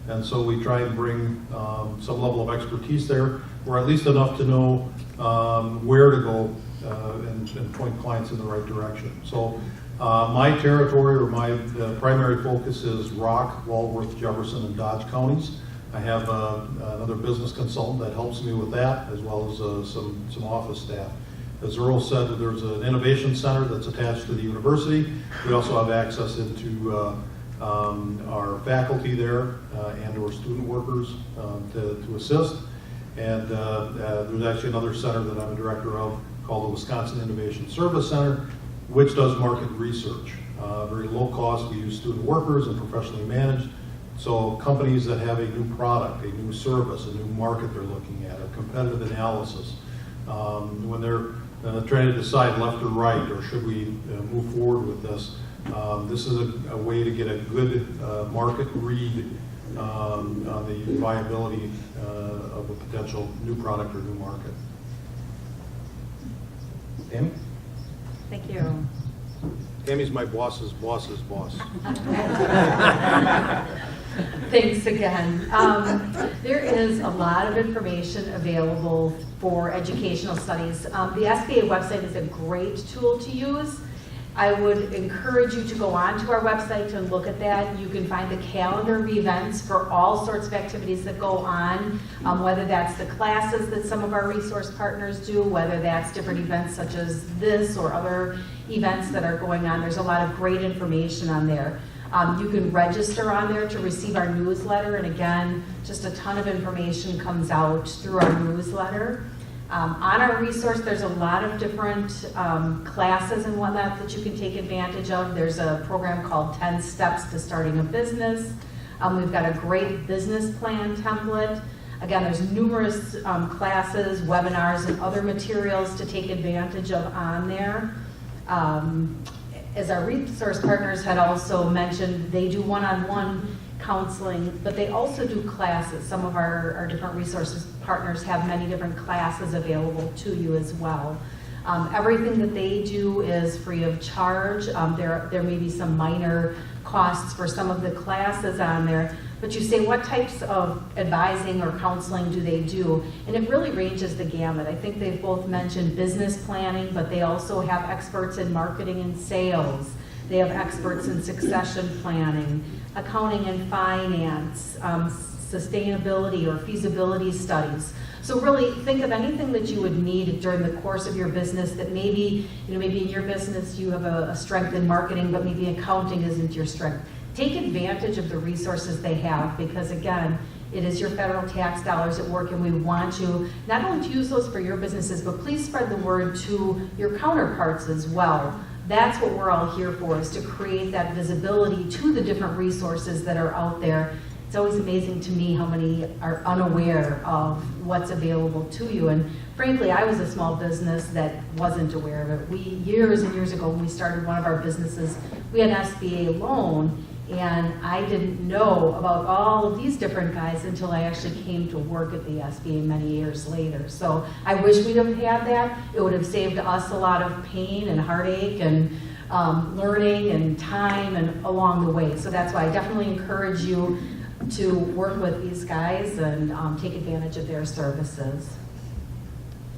And so we try and bring some level of expertise there, or at least enough to know where to go and point clients in the right direction. So My territory or my primary focus is Rock, Walworth, Jefferson, and Dodge counties. I have another business consultant that helps me with that, as well as some office staff. As Earl said, there's an innovation center that's attached to the university. We also have access into our faculty there and our student workers to assist. And there's actually another center that I'm a director of called the Wisconsin Innovation Service Center, which does market research. Very low cost. We use student workers and professionally managed. So companies that have a new product, a new service, a new market they're looking at, a competitive analysis, when they're trying to decide left or right, or should we move forward with this, this is a way to get a good market read on the viability of a potential new product or new market. Tammy? Thank you. Tammy's my boss's boss's boss. Thanks again. There is a lot of information available for educational studies. The SBA website is a great tool to use. I would encourage you to go onto our website and look at that. You can find the calendar of events for all sorts of activities that go on, whether that's the classes that some of our resource partners do, whether that's different events such as this or other events that are going on. There's a lot of great information on there. You can register on there to receive our newsletter, and again, just a ton of information comes out through our newsletter. On our resource, there's a lot of different classes and whatnot that you can take advantage of. There's a program called 10 Steps to Starting a Business. We've got a great business plan template. Again, there's numerous classes, webinars, and other materials to take advantage of on there. As our resource partners had also mentioned, they do one-on-one counseling, but they also do classes. Some of our different resources partners have many different classes available to you as well. Everything that they do is free of charge. There may be some minor costs for some of the classes on there, but you say what types of advising or counseling do they do? And it really ranges the gamut. I think they've both mentioned business planning, but they also have experts in marketing and sales. They have experts in succession planning, accounting and finance, sustainability or feasibility studies. So really think of anything that you would need during the course of your business that maybe in your business you have a strength in marketing, but maybe accounting isn't your strength. Take advantage of the resources they have, because again, it is your federal tax dollars at work, and we want you not only to use those for your businesses, but please spread the word to your counterparts as well. That's what we're all here for, is to create that visibility to the different resources that are out there. It's always amazing to me how many are unaware of what's available to you. And frankly, I was a small business that wasn't aware of it. Years and years ago, when we started one of our businesses, we had an SBA loan, and I didn't know about all of these different guys until I actually came to work at the SBA many years later. So I wish we'd have had that. It would have saved us a lot of pain and heartache and learning and time and along the way. So that's why I definitely encourage you to work with these guys and take advantage of their services.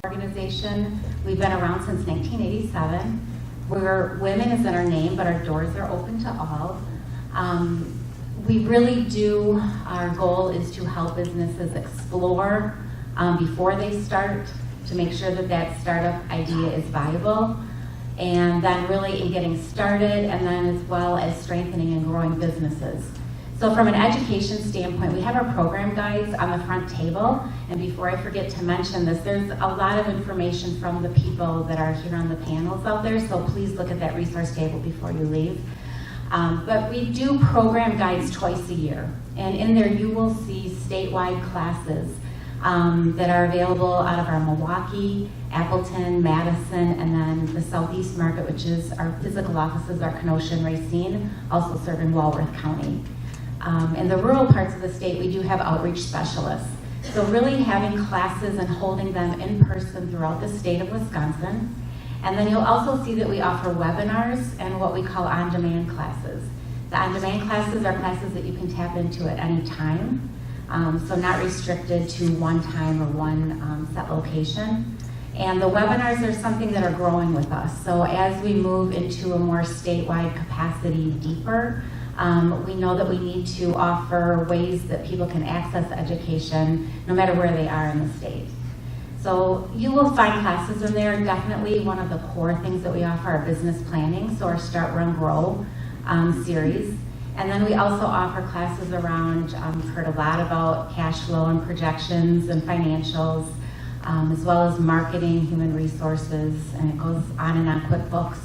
Organization, we've been around since 1987. Women is in our name, but our doors are open to all. We really do, our goal is to help businesses explore before they start, to make sure that that startup idea is viable, and then really in getting started, and then as well as strengthening and growing businesses. So from an education standpoint, we have our program guides on the front table, and before I forget to mention this, there's a lot of information from the people that are here on the panels out there, so please look at that resource table before you leave. But we do program guides twice a year, and in there you will see statewide classes that are available out of our Milwaukee, Appleton, Madison, and then the Southeast market, which is our physical offices are Kenosha and Racine, also serving Walworth County. In the rural parts of the state, we do have outreach specialists. So really having classes and holding them in person throughout the state of Wisconsin. And then you'll also see that we offer webinars and what we call on-demand classes. The on-demand classes are classes that you can tap into at any time, so not restricted to one time or one set location. And the webinars are something that are growing with us. So as we move into a more statewide capacity deeper, we know that we need to offer ways that people can access education no matter where they are in the state. So you will find classes in there. Definitely one of the core things that we offer are business planning, so our Start, Run, Grow series. And then we also offer classes around, you've heard a lot about cash flow and projections and financials, as well as marketing, human resources, and it goes on and on, QuickBooks.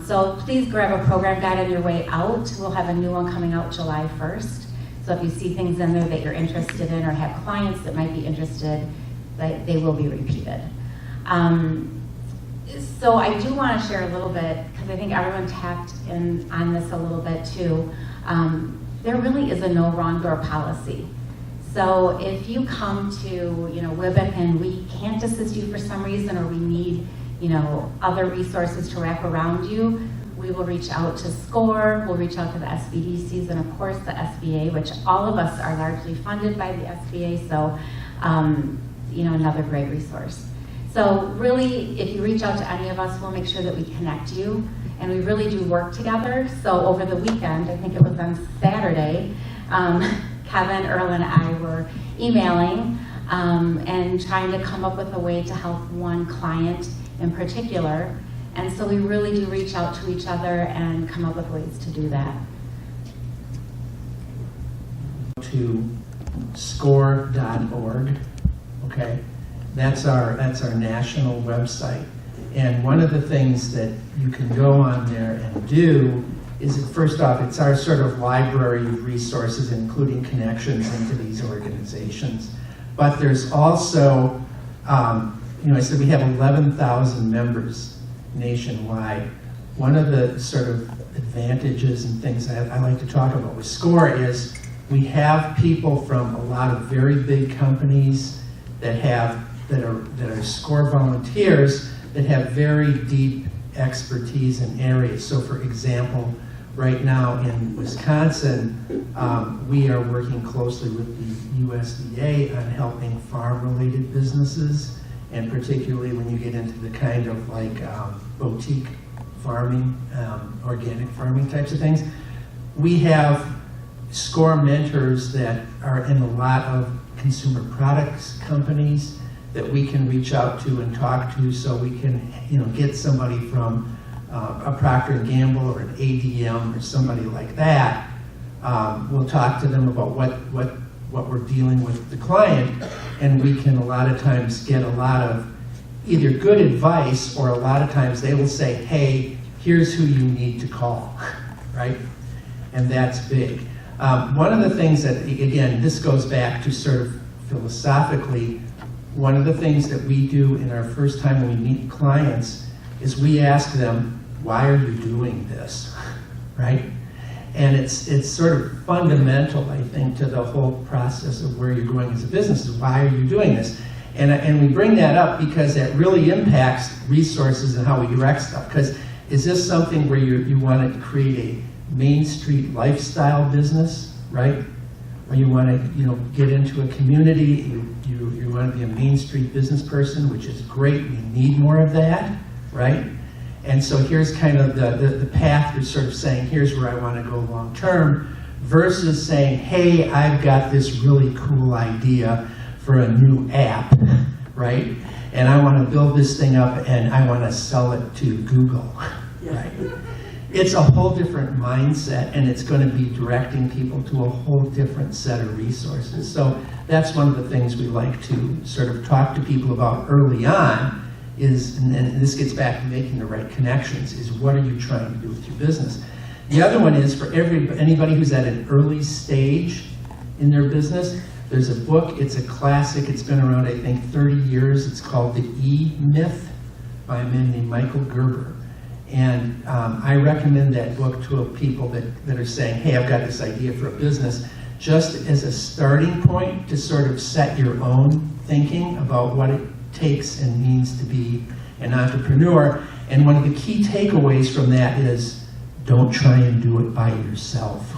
So please grab a program guide on your way out. We'll have a new one coming out July 1st. So if you see things in there that you're interested in or have clients that might be interested, they will be repeated. So I do want to share a little bit, because I think everyone tapped in on this a little bit too. There really is a no wrong door policy. So if you come to WBIC and we can't assist you for some reason, or we need other resources to wrap around you, we will reach out to SCORE, we'll reach out to the SBDCs, and of course the SBA, which all of us are largely funded by the SBA, so another great resource. So really, if you reach out to any of us, we'll make sure that we connect you, and we really do work together. So over the weekend, I think it was on Saturday, Kevin, Earl, and I were emailing and trying to come up with a way to help one client in particular. And so we really do reach out to each other and come up with ways to do that. To score.org, okay? That's our national website. And one of the things that you can go on there and do is, first off, it's our sort of library of resources, including connections into these organizations. But there's also, I said we have 11,000 members nationwide. One of the sort of advantages and things that I like to talk about with SCORE is we have people from a lot of very big companies that are SCORE volunteers that have very deep expertise in areas. So for example, right now in Wisconsin, we are working closely with the USDA on helping farm-related businesses, and particularly when you get into the kind of like boutique farming, organic farming types of things. We have SCORE mentors that are in a lot of consumer products companies that we can reach out to and talk to, so we can get somebody from a Procter & Gamble or an ADM or somebody like that. We'll talk to them about what we're dealing with the client, and we can a lot of times get a lot of either good advice, or a lot of times they will say, hey, here's who you need to call, right? And that's big. One of the things that, again, this goes back to sort of philosophically, one of the things that we do in our first time when we meet clients is we ask them, why are you doing this, right? And it's sort of fundamental, I think, to the whole process of where you're going as a business is, why are you doing this? And we bring that up because that really impacts resources and how we direct stuff. Because is this something where you want to create a Main Street lifestyle business, right? Or you want to get into a community, you want to be a Main Street business person, which is great, we need more of that, right? And so here's kind of the path you're sort of saying, here's where I want to go long term, versus saying, hey, I've got this really cool idea for a new app, right? And I want to build this thing up and I want to sell it to Google, right? It's a whole different mindset, and it's going to be directing people to a whole different set of resources. So that's one of the things we like to sort of talk to people about early on is, and this gets back to making the right connections, is what are you trying to do with your business? The other one is for anybody who's at an early stage in their business, there's a book, it's a classic, it's been around I think 30 years, it's called The E-Myth by a man named Michael Gerber. And I recommend that book to people that are saying, hey, I've got this idea for a business, just as a starting point to sort of set your own thinking about what it takes and means to be an entrepreneur. And one of the key takeaways from that is, don't try and do it by yourself.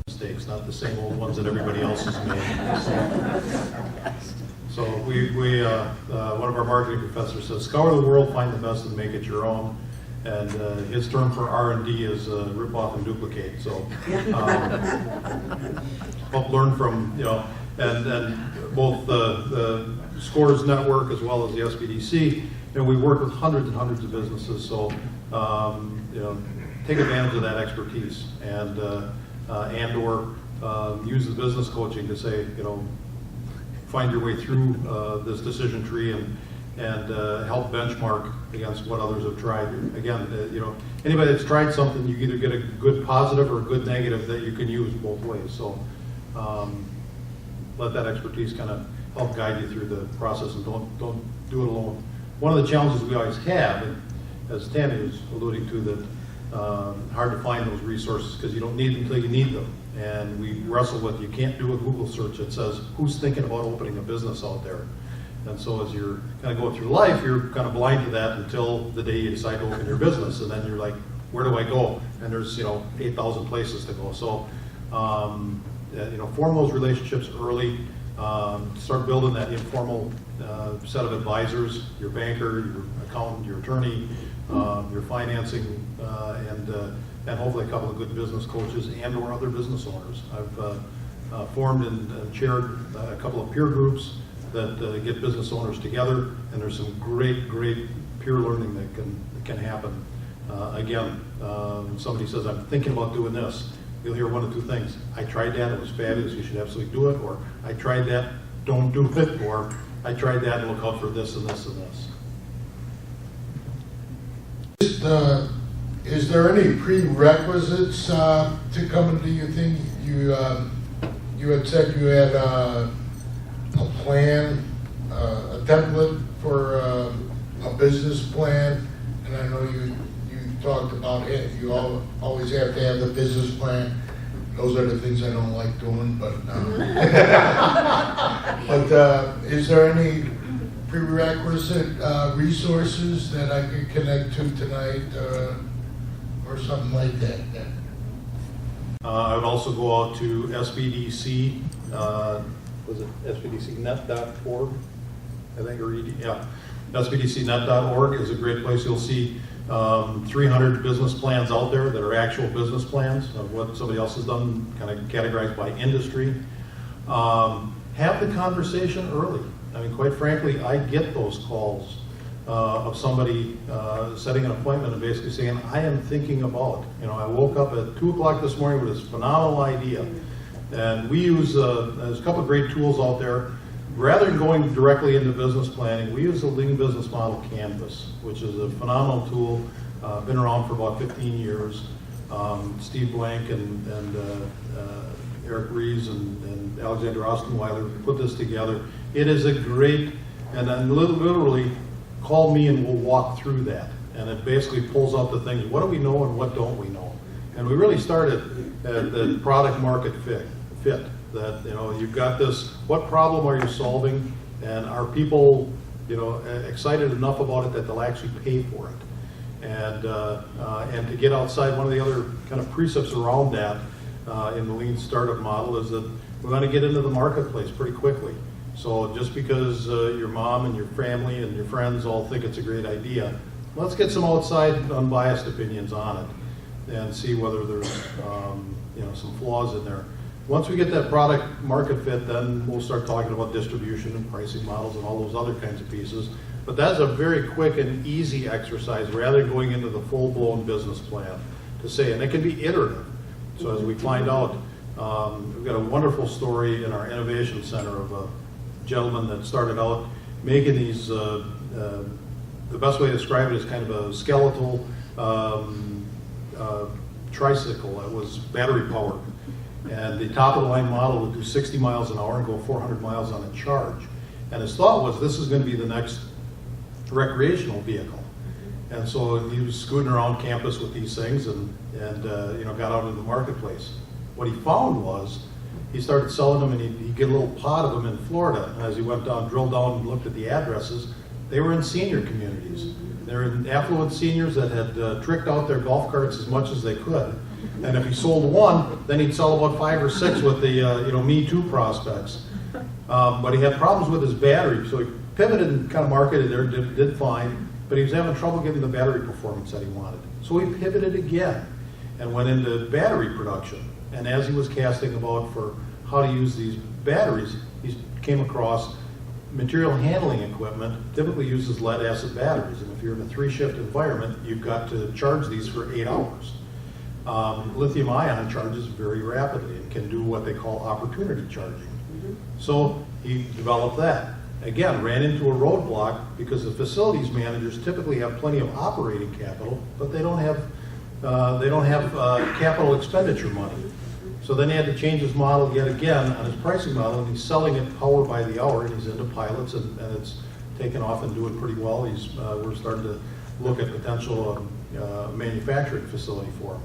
Mistakes, not the same old ones that everybody else has made. So one of our marketing professors says, scour the world, find the best, and make it your own. And his term for R&D is rip off and duplicate. So help learn from, and both the Scores Network as well as the SBDC. We work with hundreds and hundreds of businesses. So take advantage of that expertise and or use the business coaching to say, find your way through this decision tree and help benchmark against what others have tried. Again, anybody that's tried something, you either get a good positive or a good negative that you can use both ways. So let that expertise kind of help guide you through the process, and don't do it alone. One of the challenges we always have, and as Tammy was alluding to, that hard to find those resources because you don't need them until you need them. And we wrestle with, you can't do a Google search that says, who's thinking about opening a business out there? And so as you're kind of going through life, you're kind of blind to that until the day you decide to open your business. And then you're like, where do I go? And there's 8,000 places to go. So form those relationships early. Start building that informal set of advisors, your banker, your accountant, your attorney, your financing, and hopefully a couple of good business coaches and or other business owners. I've formed and chaired a couple of peer groups that get business owners together, and there's some great peer learning that can happen. Again, when somebody says, I'm thinking about doing this, you'll hear one of two things. I tried that, it was fabulous, you should absolutely do it, or I tried that, don't do it, or I tried that and look out for this and this and this. Is there any prerequisites to come into your thing? You had said you had a plan, a template for a business plan, and I know you talked about it. You always have to have the business plan. Those are the things I don't like doing, but is there any prerequisite resources that I could connect to tonight or something like that? I would also go out to SBDC, was it SBDCnet.org? I think, or yeah. SBDCnet.org is a great place. You'll see 300 business plans out there that are actual business plans of what somebody else has done, kind of categorized by industry. Have the conversation early. I mean, quite frankly, I get those calls of somebody setting an appointment and basically saying, I am thinking about, I woke up at 2 o'clock this morning with this phenomenal idea. And we use, there's a couple of great tools out there. Rather than going directly into business planning, we use the Lean Business Model Canvas, which is a phenomenal tool, been around for about 15 years. Steve Blank and Eric Rees and Alexander Ostenweiler put this together. It is a great, and then literally call me and we'll walk through that. And it basically pulls out the things, what do we know and what don't we know? And we really started at the product market fit. That, you've got this, what problem are you solving? And are people, excited enough about it that they'll actually pay for it? And to get outside, one of the other kind of precepts around that in the Lean Startup model is that we're going to get into the marketplace pretty quickly. So just because your mom and your family and your friends all think it's a great idea, let's get some outside unbiased opinions on it and see whether there's some flaws in there. Once we get that product market fit, then we'll start talking about distribution and pricing models and all those other kinds of pieces. But that's a very quick and easy exercise rather than going into the full-blown business plan to say, and it can be iterative. So as we find out, we've got a wonderful story in our innovation center of a gentleman that started out making these, the best way to describe it is kind of a skeletal tricycle that was battery powered. And the top of the line model would do 60 miles an hour and go 400 miles on a charge. And his thought was, this is going to be the next recreational vehicle. And so he was scooting around campus with these things and got out into the marketplace. What he found was, he started selling them and he'd get a little pot of them in Florida. And as he went down, drilled down and looked at the addresses, they were in senior communities. They were in affluent seniors that had tricked out their golf carts as much as they could. And if he sold one, then he'd sell about 5 or 6 with the Me Too prospects. But he had problems with his battery, so he pivoted and kind of marketed there, did fine, but he was having trouble getting the battery performance that he wanted. So he pivoted again and went into battery production. And as he was casting about for how to use these batteries, he came across material handling equipment typically uses lead acid batteries. And if you're in a 3-shift environment, you've got to charge these for 8 hours. Lithium ion charges very rapidly and can do what they call opportunity charging. So he developed that. Again, ran into a roadblock because the facilities managers typically have plenty of operating capital, but they don't have capital expenditure money. So then he had to change his model yet again on his pricing model, and he's selling it power by the hour, and he's into pilots, and it's taken off and doing pretty well. We're starting to look at potential manufacturing facility for him.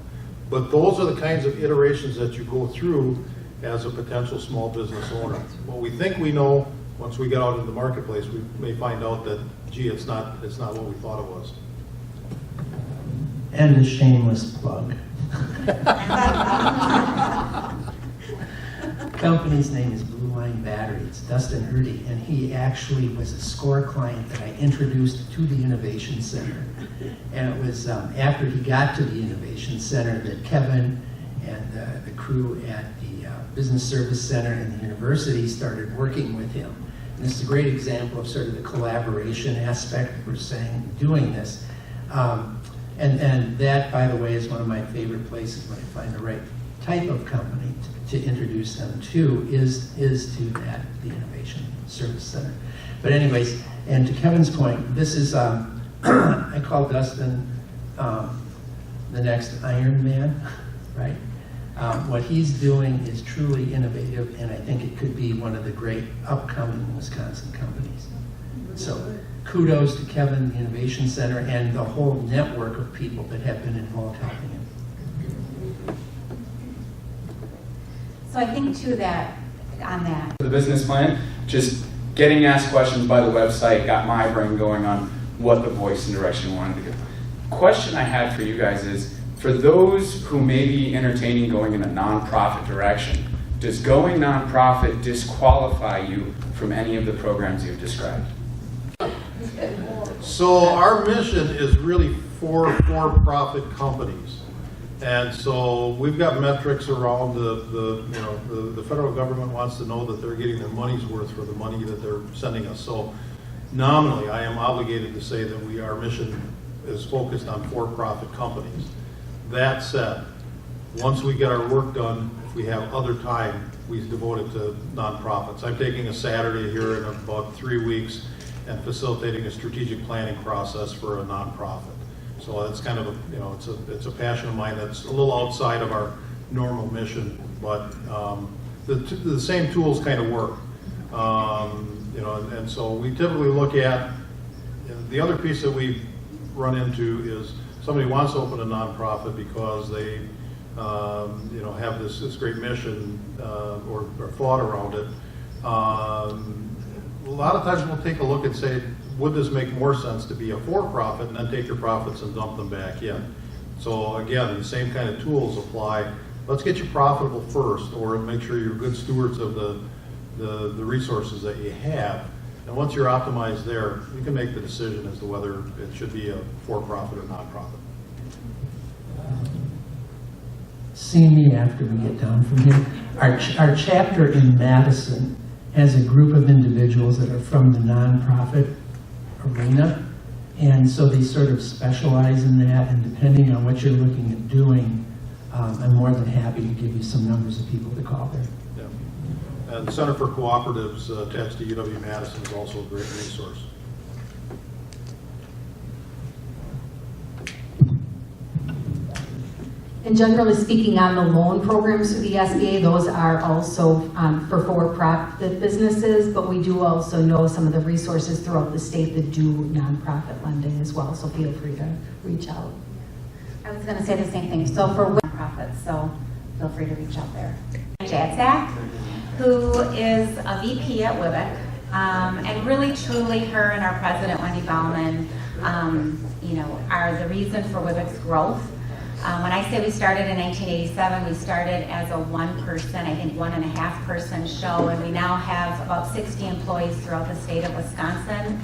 But those are the kinds of iterations that you go through as a potential small business owner. What we think we know, once we get out in the marketplace, we may find out that, gee, it's not what we thought it was. And a shameless plug. Company's name is Blue Line Battery. It's Dustin Hurdy, and he actually was a SCORE client that I introduced to the Innovation Center. And it was after he got to the Innovation Center that Kevin and the crew at the Business Service Center and the university started working with him. And this is a great example of sort of the collaboration aspect that we're saying, doing this. And that, by the way, is one of my favorite places when I find the right type of company to introduce them to is to the Innovation Service Center. But anyways, and to Kevin's point, this is, I call Dustin the next Iron Man, right? What he's doing is truly innovative, and I think it could be one of the great upcoming Wisconsin companies. So kudos to Kevin, the Innovation Center, and the whole network of people that have been involved helping him. So I think too that, on that, The business plan, just getting asked questions by the website got my brain going on what the voice and direction wanted to go. Question I had for you guys is, for those who may be entertaining going in a nonprofit direction, does going nonprofit disqualify you from any of the programs you've described? So our mission is really for-profit companies. And so we've got metrics around the federal government wants to know that they're getting their money's worth for the money that they're sending us. So nominally, I am obligated to say that our mission is focused on for-profit companies. That said, once we get our work done, if we have other time, we devote it to nonprofits. I'm taking a Saturday here in about 3 weeks and facilitating a strategic planning process for a nonprofit. So that's kind of a, it's a passion of mine that's a little outside of our normal mission, but the same tools kind of work. And so we typically look at, the other piece that we run into is somebody wants to open a nonprofit because they have this great mission or thought around it. A lot of times we'll take a look and say, would this make more sense to be a for-profit and then take your profits and dump them back in? So again, the same kind of tools apply. Let's get you profitable first, or make sure you're good stewards of the resources that you have. And once you're optimized there, you can make the decision as to whether it should be a for-profit or nonprofit. See me after we get down from here. Our chapter in Madison has a group of individuals that are from the nonprofit arena, and so they sort of specialize in that, and depending on what you're looking at doing, I'm more than happy to give you some numbers of people to call there. Yeah. And the Center for Cooperatives attached to UW-Madison is also a great resource. And generally speaking, on the loan programs through the SBA, those are also for-profit businesses, but we do also know some of the resources throughout the state that do nonprofit lending as well, so feel free to reach out. I was going to say the same thing. So for nonprofits, so feel free to reach out there. Jadzak, who is a VP at WIBIC, and really truly her and our president, Wendy Bauman, are the reason for WIBIC's growth. When I say we started in 1987, we started as a one-person, I think 1.5-person show, and we now have about 60 employees throughout the state of Wisconsin,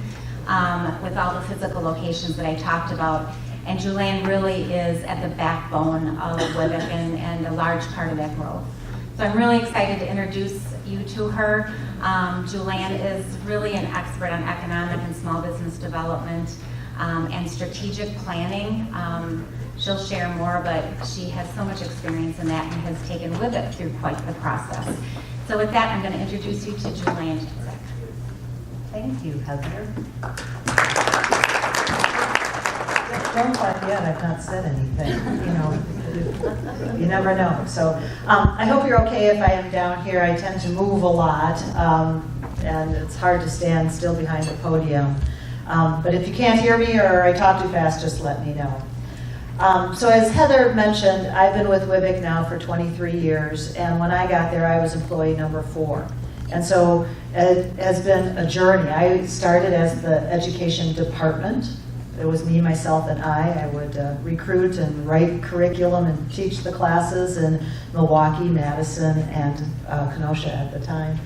with all the physical locations that I talked about. And Julianne really is at the backbone of WIBIC and a large part of that growth. So I'm really excited to introduce you to her. Julianne is really an expert on economic and small business development and strategic planning. She'll share more, but she has so much experience in that and has taken WIBIC through quite the process. So with that, I'm going to introduce you to Julianne Jensick. Thank you, Heather. Don't clap yet, I've not said anything, you never know. So I hope you're okay if I am down here. I tend to move a lot, and it's hard to stand still behind the podium. But if you can't hear me or I talk too fast, just let me know. So as Heather mentioned, I've been with WIBIC now for 23 years, and when I got there, I was employee number 4. And so it has been a journey. I started as the education department. It was me, myself, and I would recruit and write curriculum and teach the classes in Milwaukee, Madison, and Kenosha at the time.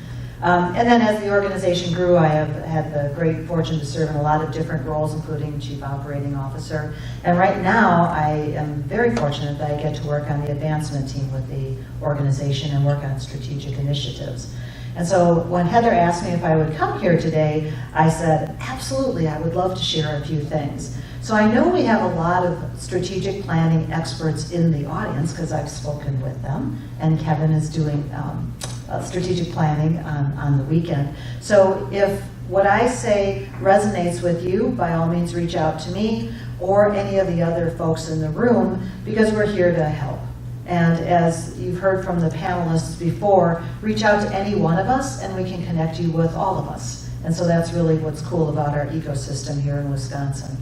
And then as the organization grew, I have had the great fortune to serve in a lot of different roles, including Chief Operating Officer. And right now, I am very fortunate that I get to work on the advancement team with the organization and work on strategic initiatives. And so when Heather asked me if I would come here today, I said, absolutely, I would love to share a few things. So I know we have a lot of strategic planning experts in the audience because I've spoken with them, and Kevin is doing strategic planning on the weekend. So if what I say resonates with you, by all means reach out to me or any of the other folks in the room, because we're here to help. And as you've heard from the panelists before, reach out to any one of us and we can connect you with all of us. And so that's really what's cool about our ecosystem here in Wisconsin.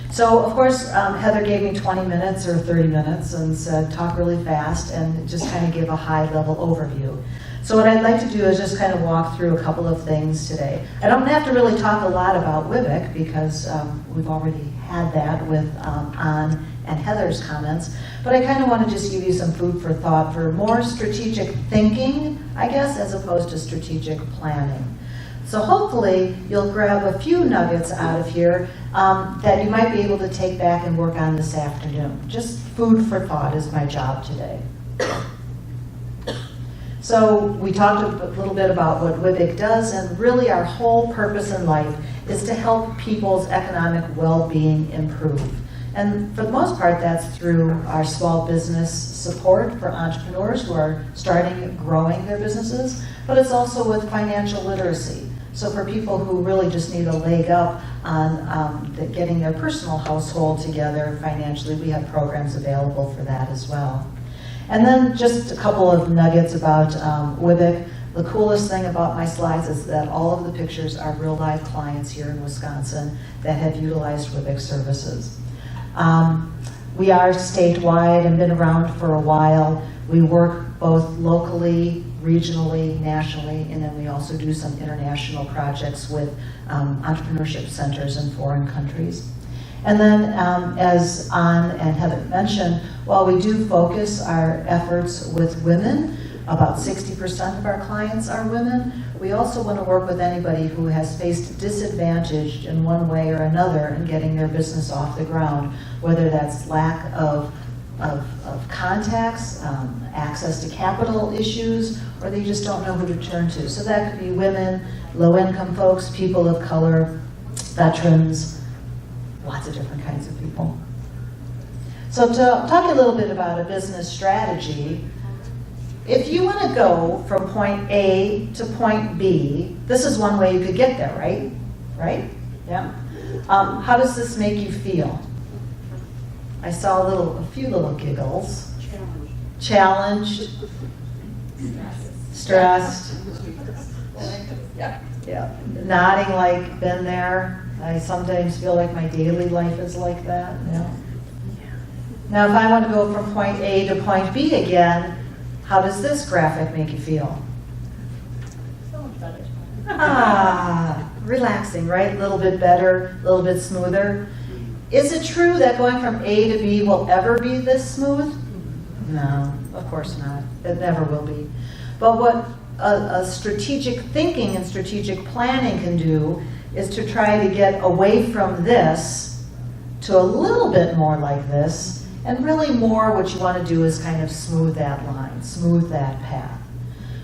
So of course, Heather gave me 20 minutes or 30 minutes and said, talk really fast and just kind of give a high level overview. So what I'd like to do is just kind of walk through a couple of things today. I don't have to really talk a lot about WIBIC because we've already had that with Ann and Heather's comments, but I kind of want to just give you some food for thought for more strategic thinking, I guess, as opposed to strategic planning. So hopefully you'll grab a few nuggets out of here that you might be able to take back and work on this afternoon. Just food for thought is my job today. So we talked a little bit about what WIBIC does, and really our whole purpose in life is to help people's economic well-being improve. And for the most part, that's through our small business support for entrepreneurs who are starting and growing their businesses, but it's also with financial literacy. So for people who really just need a leg up on getting their personal household together financially, we have programs available for that as well. And then just a couple of nuggets about WIBIC. The coolest thing about my slides is that all of the pictures are real live clients here in Wisconsin that have utilized WIBIC services. We are statewide and been around for a while. We work both locally, regionally, nationally, and then we also do some international projects with entrepreneurship centers in foreign countries. And then, as Ann and Heather mentioned, while we do focus our efforts with women, about 60% of our clients are women, we also want to work with anybody who has faced disadvantage in one way or another in getting their business off the ground, whether that's lack of contacts, access to capital issues, or they just don't know who to turn to. So that could be women, low-income folks, people of color, veterans, lots of different kinds of people. So to talk a little bit about a business strategy, if you want to go from point A to point B, this is one way you could get there, right? Right? Yeah. How does this make you feel? I saw a few little giggles. Challenged. Stressed. Yeah. Nodding like, been there. I sometimes feel like my daily life is like that. Yeah. Now, if I want to go from point A to point B again, how does this graphic make you feel? So much better. Ah, relaxing, right? A little bit better, a little bit smoother. Is it true that going from A to B will ever be this smooth? No, of course not. It never will be. But what a strategic thinking and strategic planning can do is to try to get away from this to a little bit more like this, and really more what you want to do is kind of smooth that line, smooth that path.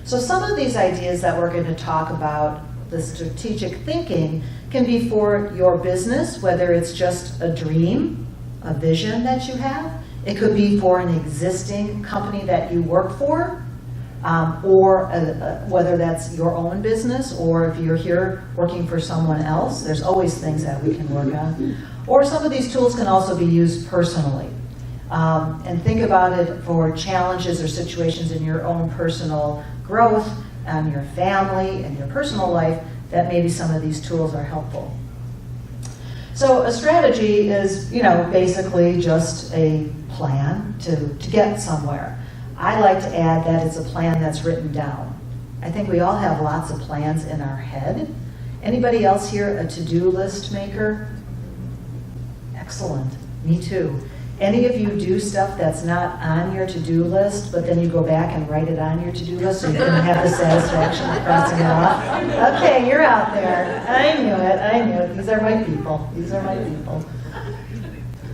So some of these ideas that we're going to talk about, the strategic thinking, can be for your business, whether it's just a dream, a vision that you have. It could be for an existing company that you work for, or whether that's your own business, or if you're here working for someone else. There's always things that we can work on. Or some of these tools can also be used personally. And think about it for challenges or situations in your own personal growth, and your family, and your personal life, that maybe some of these tools are helpful. So a strategy is, basically just a plan to get somewhere. I like to add that it's a plan that's written down. I think we all have lots of plans in our head. Anybody else here a to-do list maker? Excellent, me too. Any of you do stuff that's not on your to-do list, but then you go back and write it on your to-do list so you can have the satisfaction of crossing it off? Okay, you're out there. I knew it. These are my people.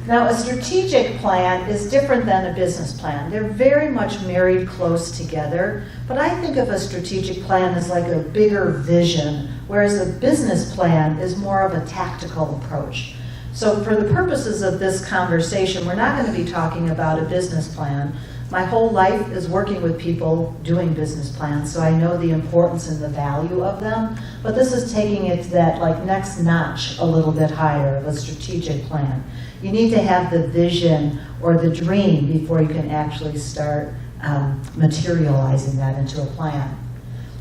Now, a strategic plan is different than a business plan. They're very much married close together, but I think of a strategic plan as like a bigger vision, whereas a business plan is more of a tactical approach. So for the purposes of this conversation, we're not going to be talking about a business plan. My whole life is working with people doing business plans, so I know the importance and the value of them, but this is taking it to that next notch a little bit higher of a strategic plan. You need to have the vision or the dream before you can actually start materializing that into a plan.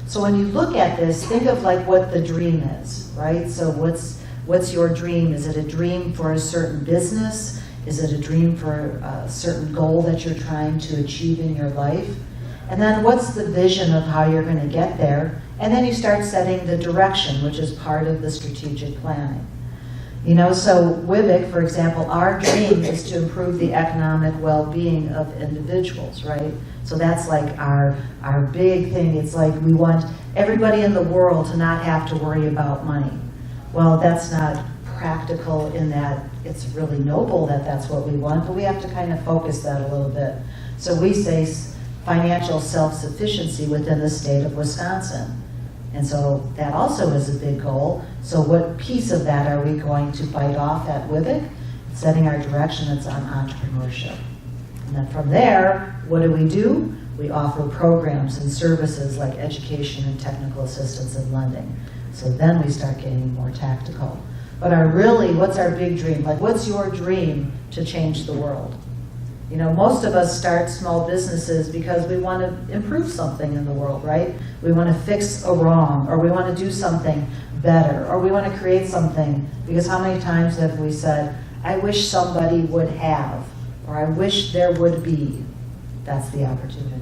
So when you look at this, think of what the dream is, right? So what's your dream? Is it a dream for a certain business? Is it a dream for a certain goal that you're trying to achieve in your life? And then what's the vision of how you're going to get there? And then you start setting the direction, which is part of the strategic planning. So WIBIC, for example, our dream is to improve the economic well-being of individuals, right? So that's our big thing. It's we want everybody in the world to not have to worry about money. Well, that's not practical in that it's really noble that that's what we want, but we have to kind of focus that a little bit. So we say financial self-sufficiency within the state of Wisconsin. And so that also is a big goal. So what piece of that are we going to bite off at WIBIC? Setting our direction, it's on entrepreneurship. And then from there, what do? We offer programs and services like education and technical assistance and lending. So then we start getting more tactical. But what's our big dream? What's your dream to change the world? Most of us start small businesses because we want to improve something in the world, right? We want to fix a wrong, or we want to do something better, or we want to create something. Because how many times have we said, I wish somebody would have, or I wish there would be? That's the opportunity.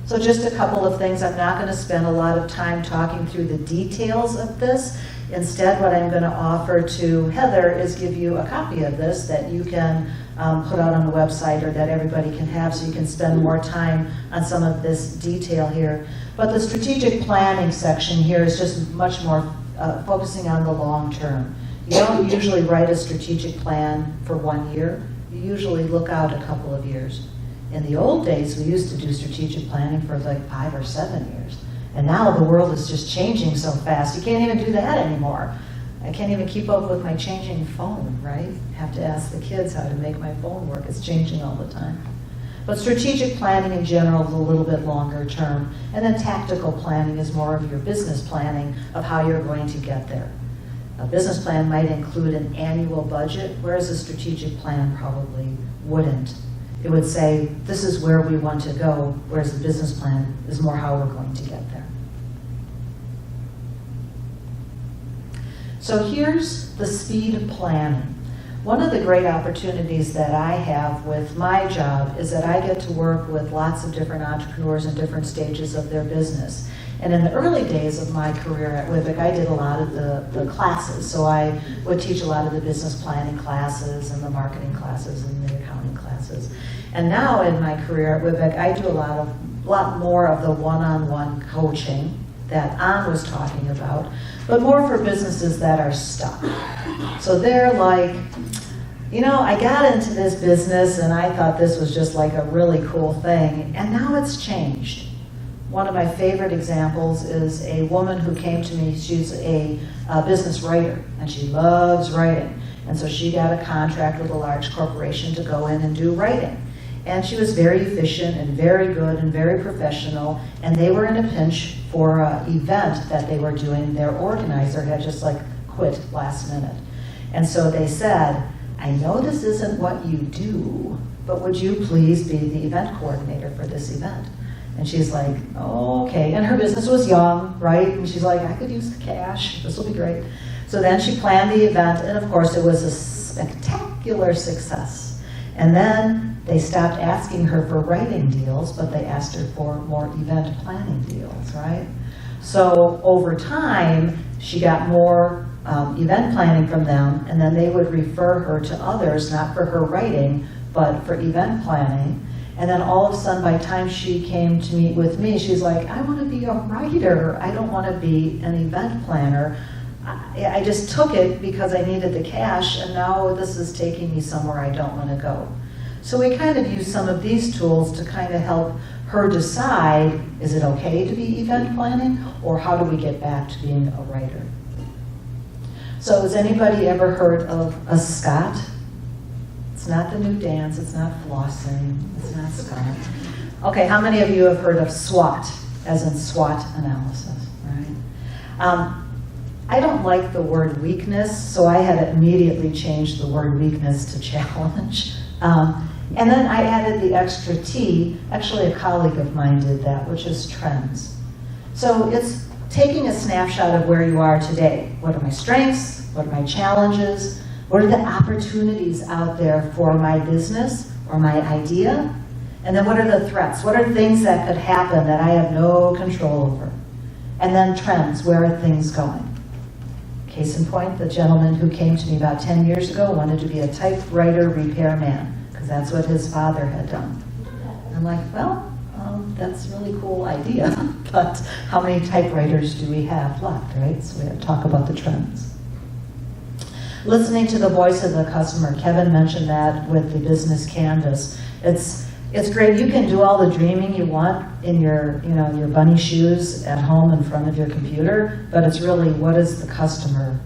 So just a couple of things. I'm not going to spend a lot of time talking through the details of this. Instead, what I'm going to offer to Heather is give you a copy of this that you can put out on the website, or that everybody can have, so you can spend more time on some of this detail here. But the strategic planning section here is just much more focusing on the long term. You don't usually write a strategic plan for 1 year. You usually look out a couple of years. In the old days, we used to do strategic planning for 5 or 7 years. And now the world is just changing so fast. You can't even do that anymore. I can't even keep up with my changing phone, right? I have to ask the kids how to make my phone work. It's changing all the time. But strategic planning in general is a little bit longer term. And then tactical planning is more of your business planning of how you're going to get there. A business plan might include an annual budget, whereas a strategic plan probably wouldn't. It would say, this is where we want to go, whereas the business plan is more how we're going to get there. So here's the speed of planning. One of the great opportunities that I have with my job is that I get to work with lots of different entrepreneurs in different stages of their business. And in the early days of my career at WCEDA, I did a lot of the classes. So I would teach a lot of the business planning classes and the marketing classes and the accounting classes. And now in my career at WCEDA, I do a lot more of the one-on-one coaching that Ann was talking about, but more for businesses that are stuck. So they're like, you know, I got into this business and I thought this was just like a really cool thing, and now it's changed. One of my favorite examples is a woman who came to me. She's a business writer, and she loves writing. And so she got a contract with a large corporation to go in and do writing. And she was very efficient and very good and very professional, and they were in a pinch for an event that they were doing. Their organizer had just like quit last minute. And so they said, I know this isn't what you do, but would you please be the event coordinator for this event? And she's like, oh, okay. And her business was young, right? And she's like, I could use the cash. This will be great. So then she planned the event, and of course it was a spectacular success. And then they stopped asking her for writing deals, but they asked her for more event planning deals, right? So over time, she got more event planning from them, and then they would refer her to others, not for her writing, but for event planning. And then all of a sudden, by the time she came to meet with me, she's like, I want to be a writer. I don't want to be an event planner. I just took it because I needed the cash, and now this is taking me somewhere I don't want to go. So we kind of use some of these tools to kind of help her decide, is it okay to be event planning, or how do we get back to being a writer? So has anybody ever heard of a SCOT? It's not the new dance, it's not flossing, it's not SCOT. Okay, how many of you have heard of SWOT, as in SWOT analysis, right? I don't like the word weakness, so I had to immediately change the word weakness to challenge. And then I added the extra T. Actually, a colleague of mine did that, which is trends. So it's taking a snapshot of where you are today. What are my strengths? What are my challenges? What are the opportunities out there for my business or my idea? And then what are the threats? What are things that could happen that I have no control over? And then trends. Where are things going? Case in point, the gentleman who came to me about 10 years ago wanted to be a typewriter repairman, because that's what his father had done. And I'm like, well, that's a really cool idea, but how many typewriters do we have left, right? So we have to talk about the trends. Listening to the voice of the customer. Kevin mentioned that with the business canvas. It's great. You can do all the dreaming you want in your bunny shoes at home in front of your computer, but it's really, what does the customer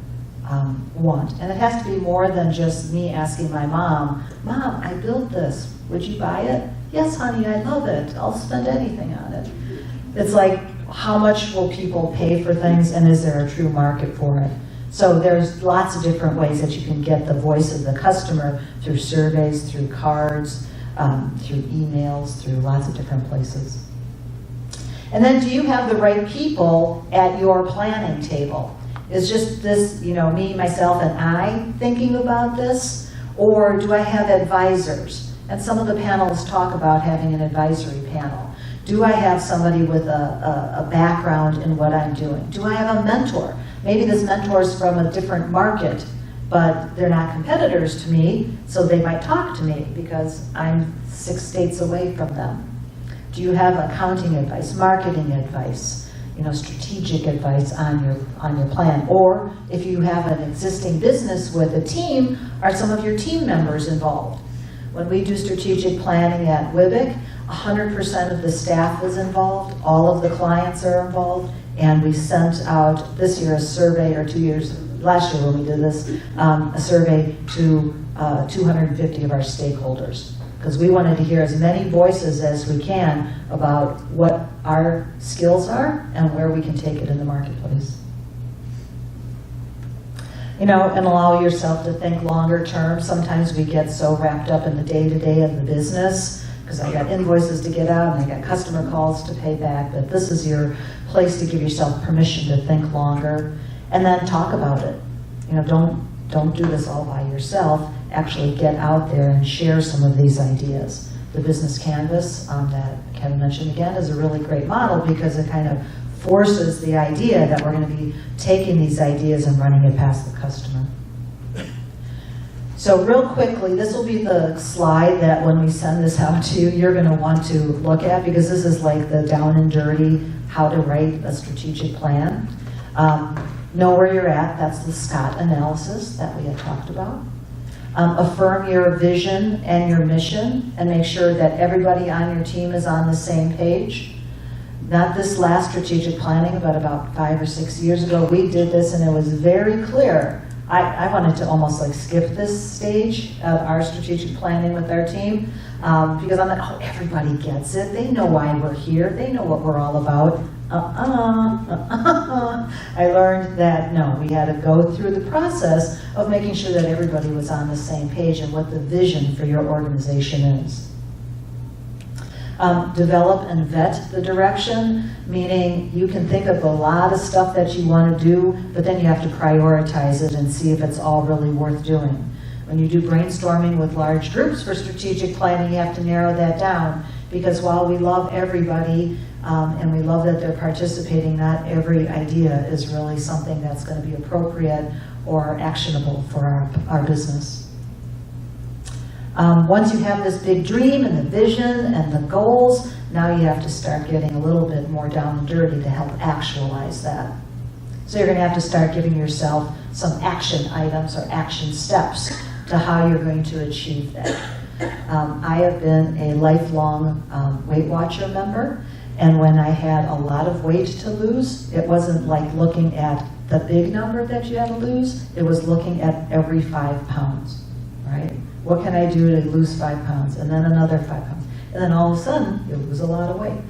want? And it has to be more than just me asking my mom, Mom, I built this. Would you buy it? Yes, honey, I love it. I'll spend anything on it. It's like, how much will people pay for things, and is there a true market for it? So there's lots of different ways that you can get the voice of the customer through surveys, through cards, through emails, through lots of different places. And then, do you have the right people at your planning table? Is just this, me, myself, and I thinking about this? Or do I have advisors? And some of the panels talk about having an advisory panel. Do I have somebody with a background in what I'm doing? Do I have a mentor? Maybe this mentor is from a different market, but they're not competitors to me, so they might talk to me because I'm 6 states away from them. Do you have accounting advice, marketing advice, strategic advice on your plan? Or if you have an existing business with a team, are some of your team members involved? When we do strategic planning at WCEDA, 100% of the staff is involved, all of the clients are involved, and we sent out this year a survey, or last year when we did this, a survey to 250 of our stakeholders, because we wanted to hear as many voices as we can about what our skills are and where we can take it in the marketplace. And allow yourself to think longer term. Sometimes we get so wrapped up in the day-to-day of the business, because I got invoices to get out and I got customer calls to pay back, but this is your place to give yourself permission to think longer, and then talk about it. Don't do this all by yourself. Actually get out there and share some of these ideas. The business canvas that Kevin mentioned again is a really great model, because it kind of forces the idea that we're going to be taking these ideas and running it past the customer. So real quickly, this will be the slide that when we send this out to you, you're going to want to look at, because this is like the down and dirty, how to write a strategic plan. Know where you're at, that's the SCOT analysis that we had talked about. Affirm your vision and your mission and make sure that everybody on your team is on the same page. Not this last strategic planning, but about 5 or 6 years ago, we did this and it was very clear. I wanted to almost like skip this stage of our strategic planning with our team because I'm like, oh, everybody gets it. They know why we're here. They know what we're all about. I learned that no, we had to go through the process of making sure that everybody was on the same page and what the vision for your organization is. Develop and vet the direction, meaning you can think of a lot of stuff that you want to do, but then you have to prioritize it and see if it's all really worth doing. When you do brainstorming with large groups for strategic planning, you have to narrow that down, because while we love everybody and we love that they're participating, not every idea is really something that's going to be appropriate or actionable for our business. Once you have this big dream and the vision and the goals, now you have to start getting a little bit more down and dirty to help actualize that. So you're going to have to start giving yourself some action items or action steps to how you're going to achieve that. I have been a lifelong Weight Watcher member, and when I had a lot of weight to lose, it wasn't like looking at the big number that you had to lose, it was looking at every 5 pounds, right? What can I do to lose 5 pounds? And then another 5 pounds. And then all of a sudden, you lose a lot of weight.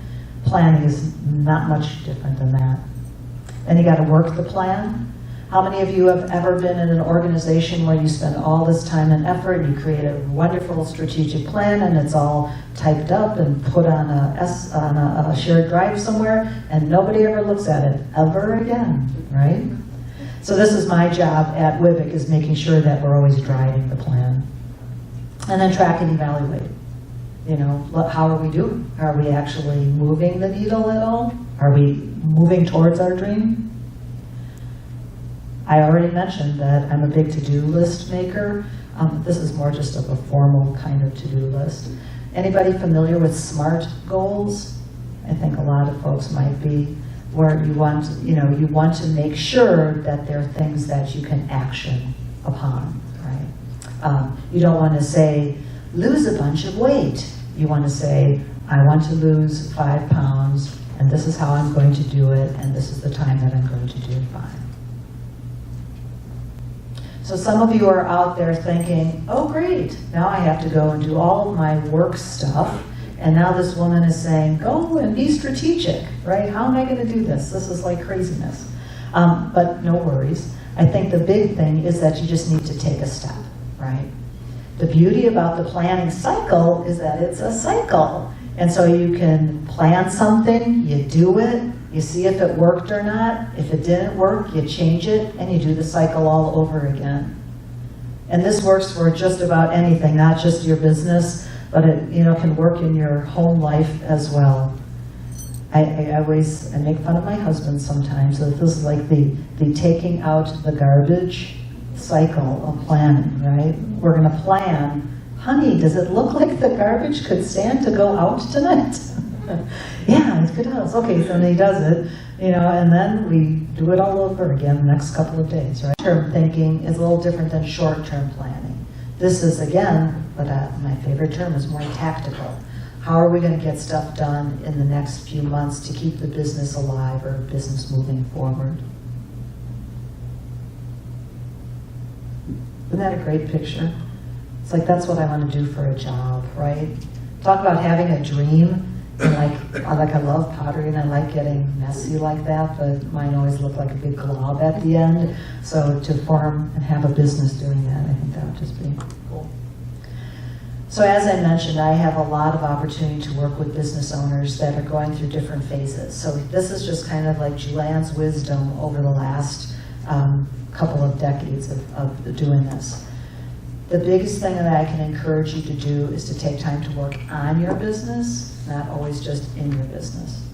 Planning is not much different than that. Then you got to work the plan. How many of you have ever been in an organization where you spend all this time and effort, and you create a wonderful strategic plan, and it's all typed up and put on a shared drive somewhere, and nobody ever looks at it ever again, right? So this is my job at WIVIC, is making sure that we're always driving the plan. And then track and evaluate. You know, how are we doing? Are we actually moving the needle at all? Are we moving towards our dream? I already mentioned that I'm a big to-do list maker. This is more just of a formal kind of to-do list. Anybody familiar with SMART goals? I think a lot of folks might be, where you want to make sure that there are things that you can action upon, right? You don't want to say, lose a bunch of weight. You want to say, I want to lose 5 pounds, and this is how I'm going to do it, and this is the time that I'm going to do it by. So some of you are out there thinking, oh great, now I have to go and do all of my work stuff, and now this woman is saying, go and be strategic, right? How am I going to do this? This is like craziness. But no worries. I think the big thing is that you just need to take a step, right? The beauty about the planning cycle is that it's a cycle. And so you can plan something, you do it, you see if it worked or not. If it didn't work, you change it, and you do the cycle all over again. And this works for just about anything, not just your business, but it can work in your home life as well. I make fun of my husband sometimes, so this is like the taking out the garbage cycle of planning, right? We're going to plan, honey, does it look like the garbage could stand to go out tonight? Yeah, it does. Okay, so then he does it, and then we do it all over again the next couple of days, right? Short-term thinking is a little different than short-term planning. This is, again, but my favorite term is more tactical. How are we going to get stuff done in the next few months to keep the business alive or business moving forward? Isn't that a great picture? It's like, that's what I want to do for a job, right? Talk about having a dream. And I love pottery and I like getting messy like that, but mine always look like a big glob at the end. So to form and have a business doing that, I think that would just be cool. So as I mentioned, I have a lot of opportunity to work with business owners that are going through different phases. So this is just kind of like Julianne's wisdom over the last couple of decades of doing this. The biggest thing that I can encourage you to do is to take time to work on your business, not always just in your business.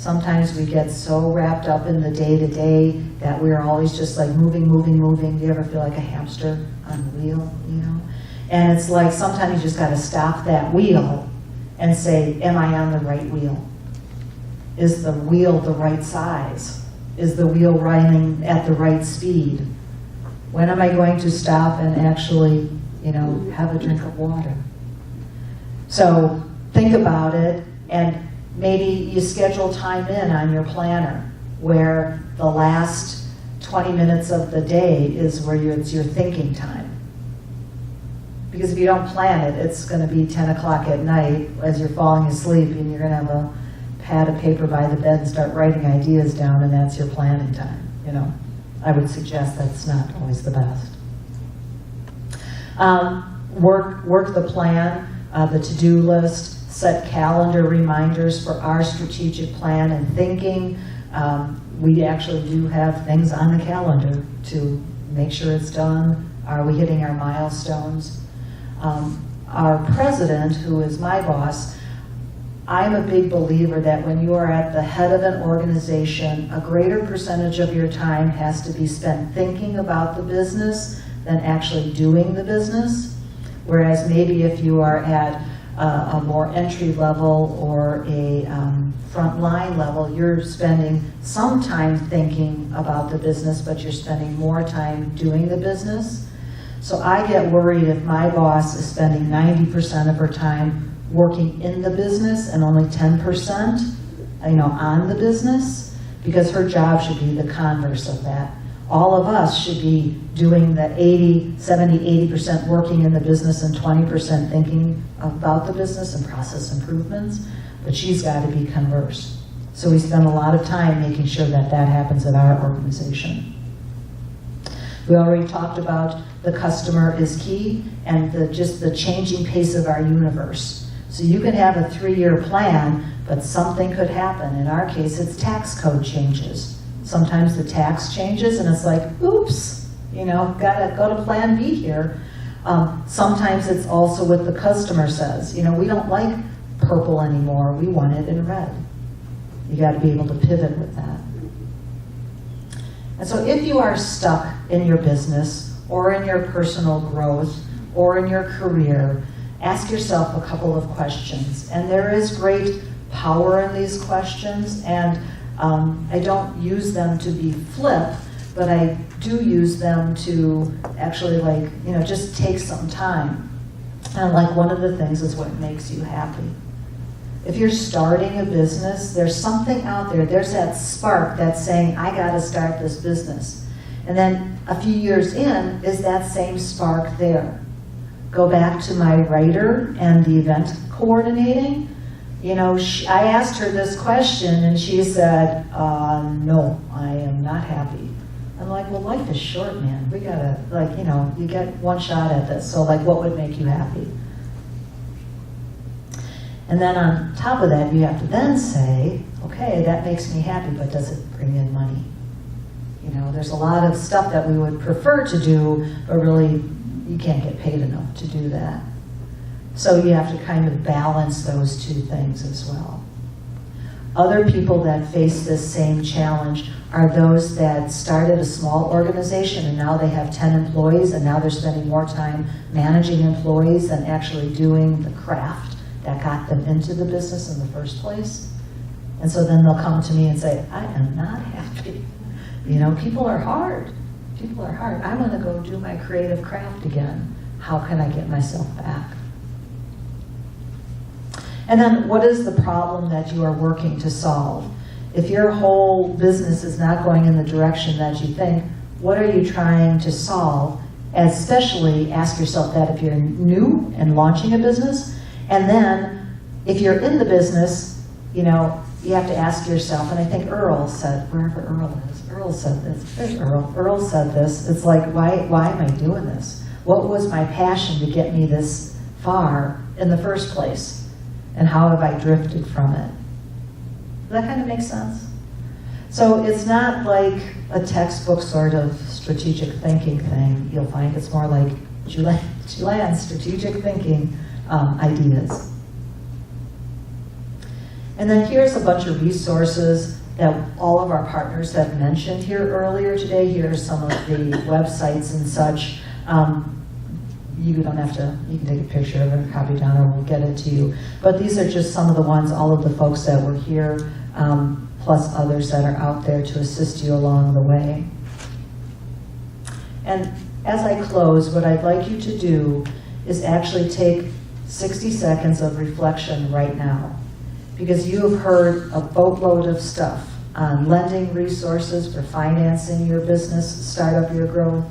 Sometimes we get so wrapped up in the day-to-day that we're always just like moving. Do you ever feel like a hamster on a wheel, you know? And it's like sometimes you just got to stop that wheel and say, am I on the right wheel? Is the wheel the right size? Is the wheel running at the right speed? When am I going to stop and actually, you know, have a drink of water? So think about it, and maybe you schedule time in on your planner where the last 20 minutes of the day is where it's your thinking time. Because if you don't plan it, it's going to be 10 o'clock at night as you're falling asleep, and you're going to have a pad of paper by the bed and start writing ideas down, and that's your planning time, you know. I would suggest that's not always the best. Work the plan, the to-do list, set calendar reminders for our strategic plan and thinking. We actually do have things on the calendar to make sure it's done. Are we hitting our milestones? Our president, who is my boss, I'm a big believer that when you are at the head of an organization, a greater percentage of your time has to be spent thinking about the business than actually doing the business. Whereas maybe if you are at a more entry level or a front line level, you're spending some time thinking about the business, but you're spending more time doing the business. So I get worried if my boss is spending 90% of her time working in the business and only 10%, you know, on the business, because her job should be the converse of that. All of us should be doing the 80% working in the business and 20% thinking about the business and process improvements, but she's got to be converse. So we spend a lot of time making sure that that happens at our organization. We already talked about the customer is key and just the changing pace of our universe. So you can have a 3-year plan, but something could happen. In our case, it's tax code changes. Sometimes the tax changes and it's like, oops, you know, gotta go to plan B here. Sometimes it's also what the customer says. You know, we don't like purple anymore, we want it in red. You gotta be able to pivot with that. And so if you are stuck in your business or in your personal growth or in your career, ask yourself a couple of questions. And there is great power in these questions, and I don't use them to be flip, but I do use them to actually, like, you know, just take some time. And like one of the things is what makes you happy. If you're starting a business, there's something out there, there's that spark that's saying, I gotta start this business. And then a few years in, is that same spark there? Go back to my writer and the event coordinating. You know, I asked her this question and she said, no, I am not happy. I'm like, well, life is short, man. We gotta, like, you know, you get one shot at this. So like, what would make you happy? And then on top of that, you have to then say, okay, that makes me happy, but does it bring in money? You know, there's a lot of stuff that we would prefer to do, but really, you can't get paid enough to do that. So you have to kind of balance those two things as well. Other people that face this same challenge are those that started a small organization and now they have 10 employees and now they're spending more time managing employees than actually doing the craft that got them into the business in the first place. And so then they'll come to me and say, I am not happy. You know, people are hard. People are hard. I'm going to go do my creative craft again. How can I get myself back? And then what is the problem that you are working to solve? If your whole business is not going in the direction that you think, what are you trying to solve? Especially ask yourself that if you're new and launching a business. And then if you're in the business, you know, you have to ask yourself, and I think Earl said, wherever Earl is, Earl said this, there's Earl. Earl said this, it's like, why am I doing this? What was my passion to get me this far in the first place? And how have I drifted from it? Does that kind of make sense? So it's not like a textbook sort of strategic thinking thing. You'll find it's more like Julian's strategic thinking ideas. And then here's a bunch of resources that all of our partners have mentioned here earlier today. Here are some of the websites and such. You don't have to, you can take a picture of it, copy down, or we'll get it to you. But these are just some of the ones, all of the folks that were here, plus others that are out there to assist you along the way. And as I close, what I'd like you to do is actually take 60 seconds of reflection right now, because you have heard a boatload of stuff on lending resources for financing your business, startup your growth,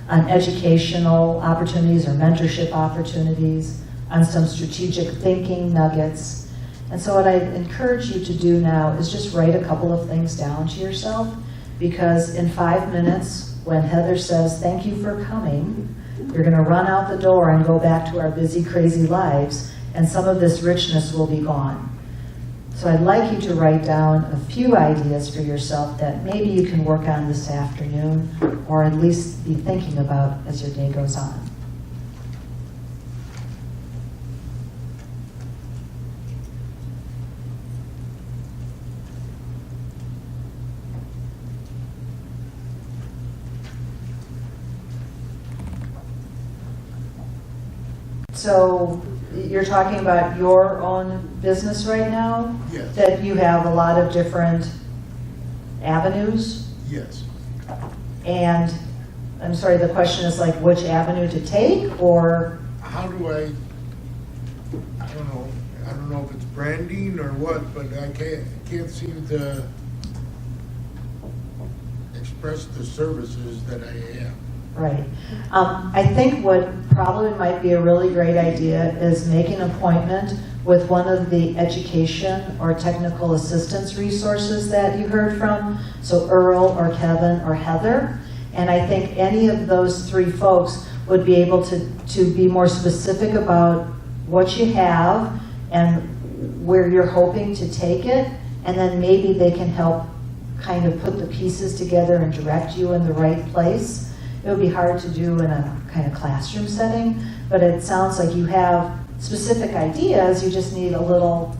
on educational opportunities or mentorship opportunities, on some strategic thinking nuggets. And so what I encourage you to do now is just write a couple of things down to yourself, because in 5 minutes, when Heather says, thank you for coming, you're gonna run out the door and go back to our busy, crazy lives, and some of this richness will be gone. So I'd like you to write down a few ideas for yourself that maybe you can work on this afternoon, or at least be thinking about as your day goes on. So you're talking about your own business right now? Yes. That you have a lot of different avenues? Yes. And I'm sorry, the question is like which avenue to take, or? How do I don't know if it's branding or what, but I can't seem to express the services that I have. Right. I think what probably might be a really great idea is make an appointment with one of the education or technical assistance resources that you heard from, so Earl or Kevin or Heather. And I think any of those three folks would be able to be more specific about what you have and where you're hoping to take it, and then maybe they can help kind of put the pieces together and direct you in the right place. It would be hard to do in a kind of classroom setting, but it sounds like you have specific ideas, you just need a little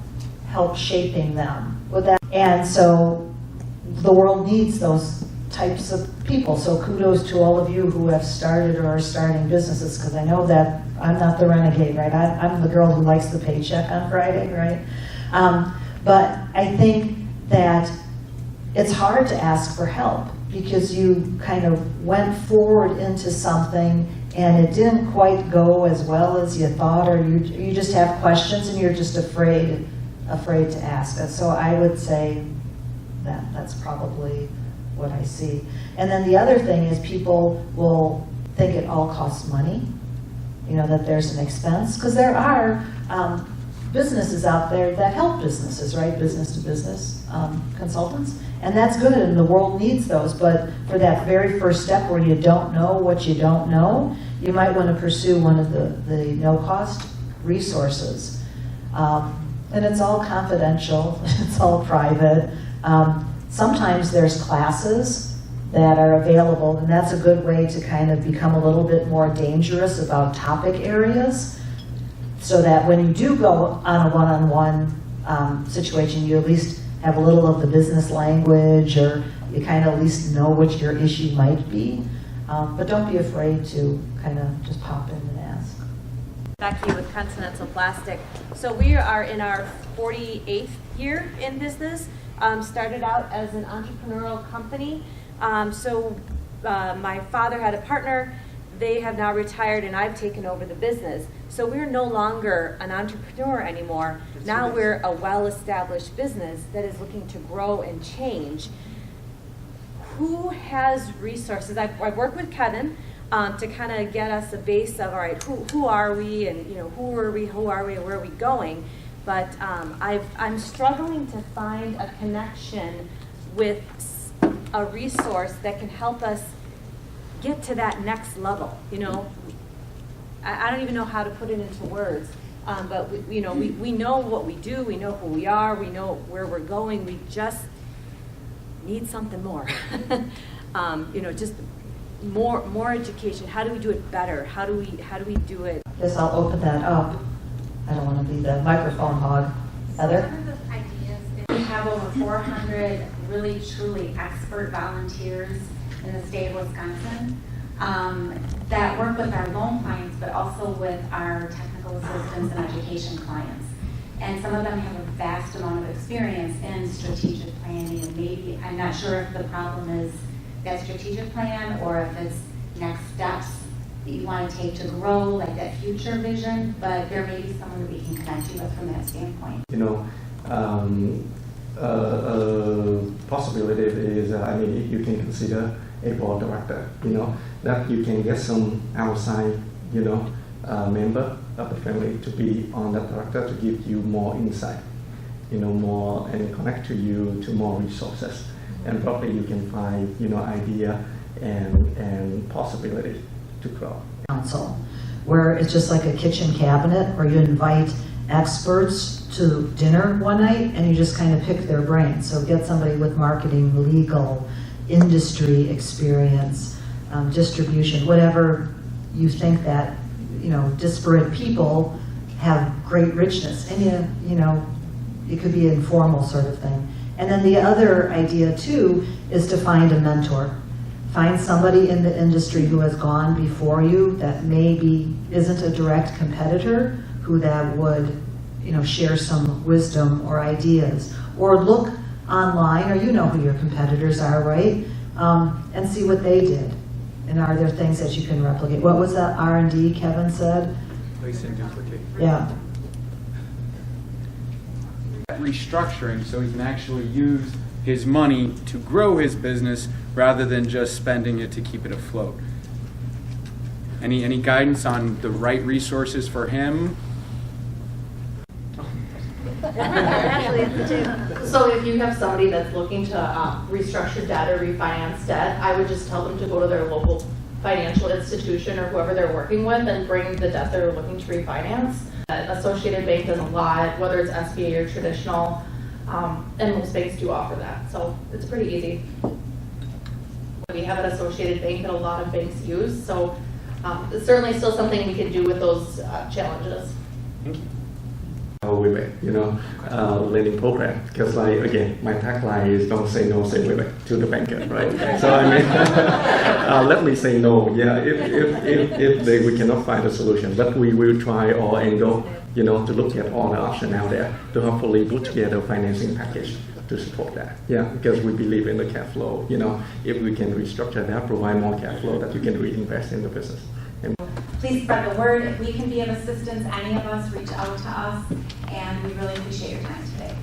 help shaping them with that. And so the world needs those types of people. So kudos to all of you who have started or are starting businesses, because I know that I'm not the renegade, right? I'm the girl who likes the paycheck on Friday, right? But I think that it's hard to ask for help, because you kind of went forward into something and it didn't quite go as well as you thought, or you just have questions and you're just afraid to ask. And so I would say that that's probably what I see. And then the other thing is people will think it all costs money, you know, that there's an expense, because there are businesses out there that help businesses, right? Business to business consultants. And that's good, and the world needs those. But for that very first step where you don't know what you don't know, you might want to pursue one of the no-cost resources. And it's all confidential, it's all private. Sometimes there's classes that are available, and that's a good way to kind of become a little bit more dangerous about topic areas, so that when you do go on a one-on-one situation, you at least have a little of the business language, or you kind of at least know what your issue might be. But don't be afraid to kind of just pop in and ask. Becky with Continental Plastic. So we are in our 48th year in business. Started out as an entrepreneurial company. My father had a partner. They have now retired, and I've taken over the business. So we're no longer an entrepreneur anymore. Now we're a well-established business that is looking to grow and change. Who has resources? I've worked with Kevin to kind of get us a base of, all right, who are we, and who are we, and where are we going? But I'm struggling to find a connection with a resource that can help us get to that next level. I don't even know how to put it into words, but we know what we do, we know who we are, we know where we're going. We just need something more. Just more education. How do we do it better? How do we do it? Guess I'll open that up. I don't want to be the microphone hog. Heather? Some of the ideas have over 400 really truly expert volunteers in the state of Wisconsin that work with our loan clients, but also with our technical assistance and education clients. And some of them have a vast amount of experience in strategic planning, and maybe, I'm not sure if the problem is that strategic plan or if it's next steps that you want to take to grow, like that future vision, but there may be someone that we can connect you with from that standpoint. You know, possibility is, I mean, you can consider a board director, you know, that you can get some outside, you know, member of the family to be on that director to give you more insight, you know, more and connect to you to more resources. And probably you can find, you know, idea and possibility to grow. Council, where it's just like a kitchen cabinet where you invite experts to dinner one night and you just kind of pick their brains. So get somebody with marketing, legal, industry experience, distribution, whatever you think that, you know, disparate people have great richness. And you know, it could be an informal sort of thing. And then the other idea too is to find a mentor. Find somebody in the industry who has gone before you that maybe isn't a direct competitor, who that would, you know, share some wisdom or ideas. Or look online, or you know who your competitors are, right? And see what they did. And are there things that you can replicate? What was that R&D Kevin said? Place and duplicate. Yeah. Restructuring so he can actually use his money to grow his business rather than just spending it to keep it afloat. Any guidance on the right resources for him? So if you have somebody that's looking to restructure debt or refinance debt, I would just tell them to go to their local financial institution or whoever they're working with and bring the debt they're looking to refinance. Associated Bank does a lot, whether it's SBA or traditional, and most banks do offer that, so it's pretty easy. We have an Associated Bank that a lot of banks use, so it's certainly still something we can do with those challenges. Thank you. You know, lending program, because like again, my tagline is don't say no, say Webek to the banker, right? So I mean, let me say no. Yeah, if we cannot find a solution, but we will try all angle, you know, to look at all the options out there to hopefully put together a financing package to support that. Yeah, because we believe in the cash flow. You know, if we can restructure that, provide more cash flow that you can reinvest in the business. Please spread the word. If we can be of assistance, any of us, reach out to us, and we really appreciate your time today.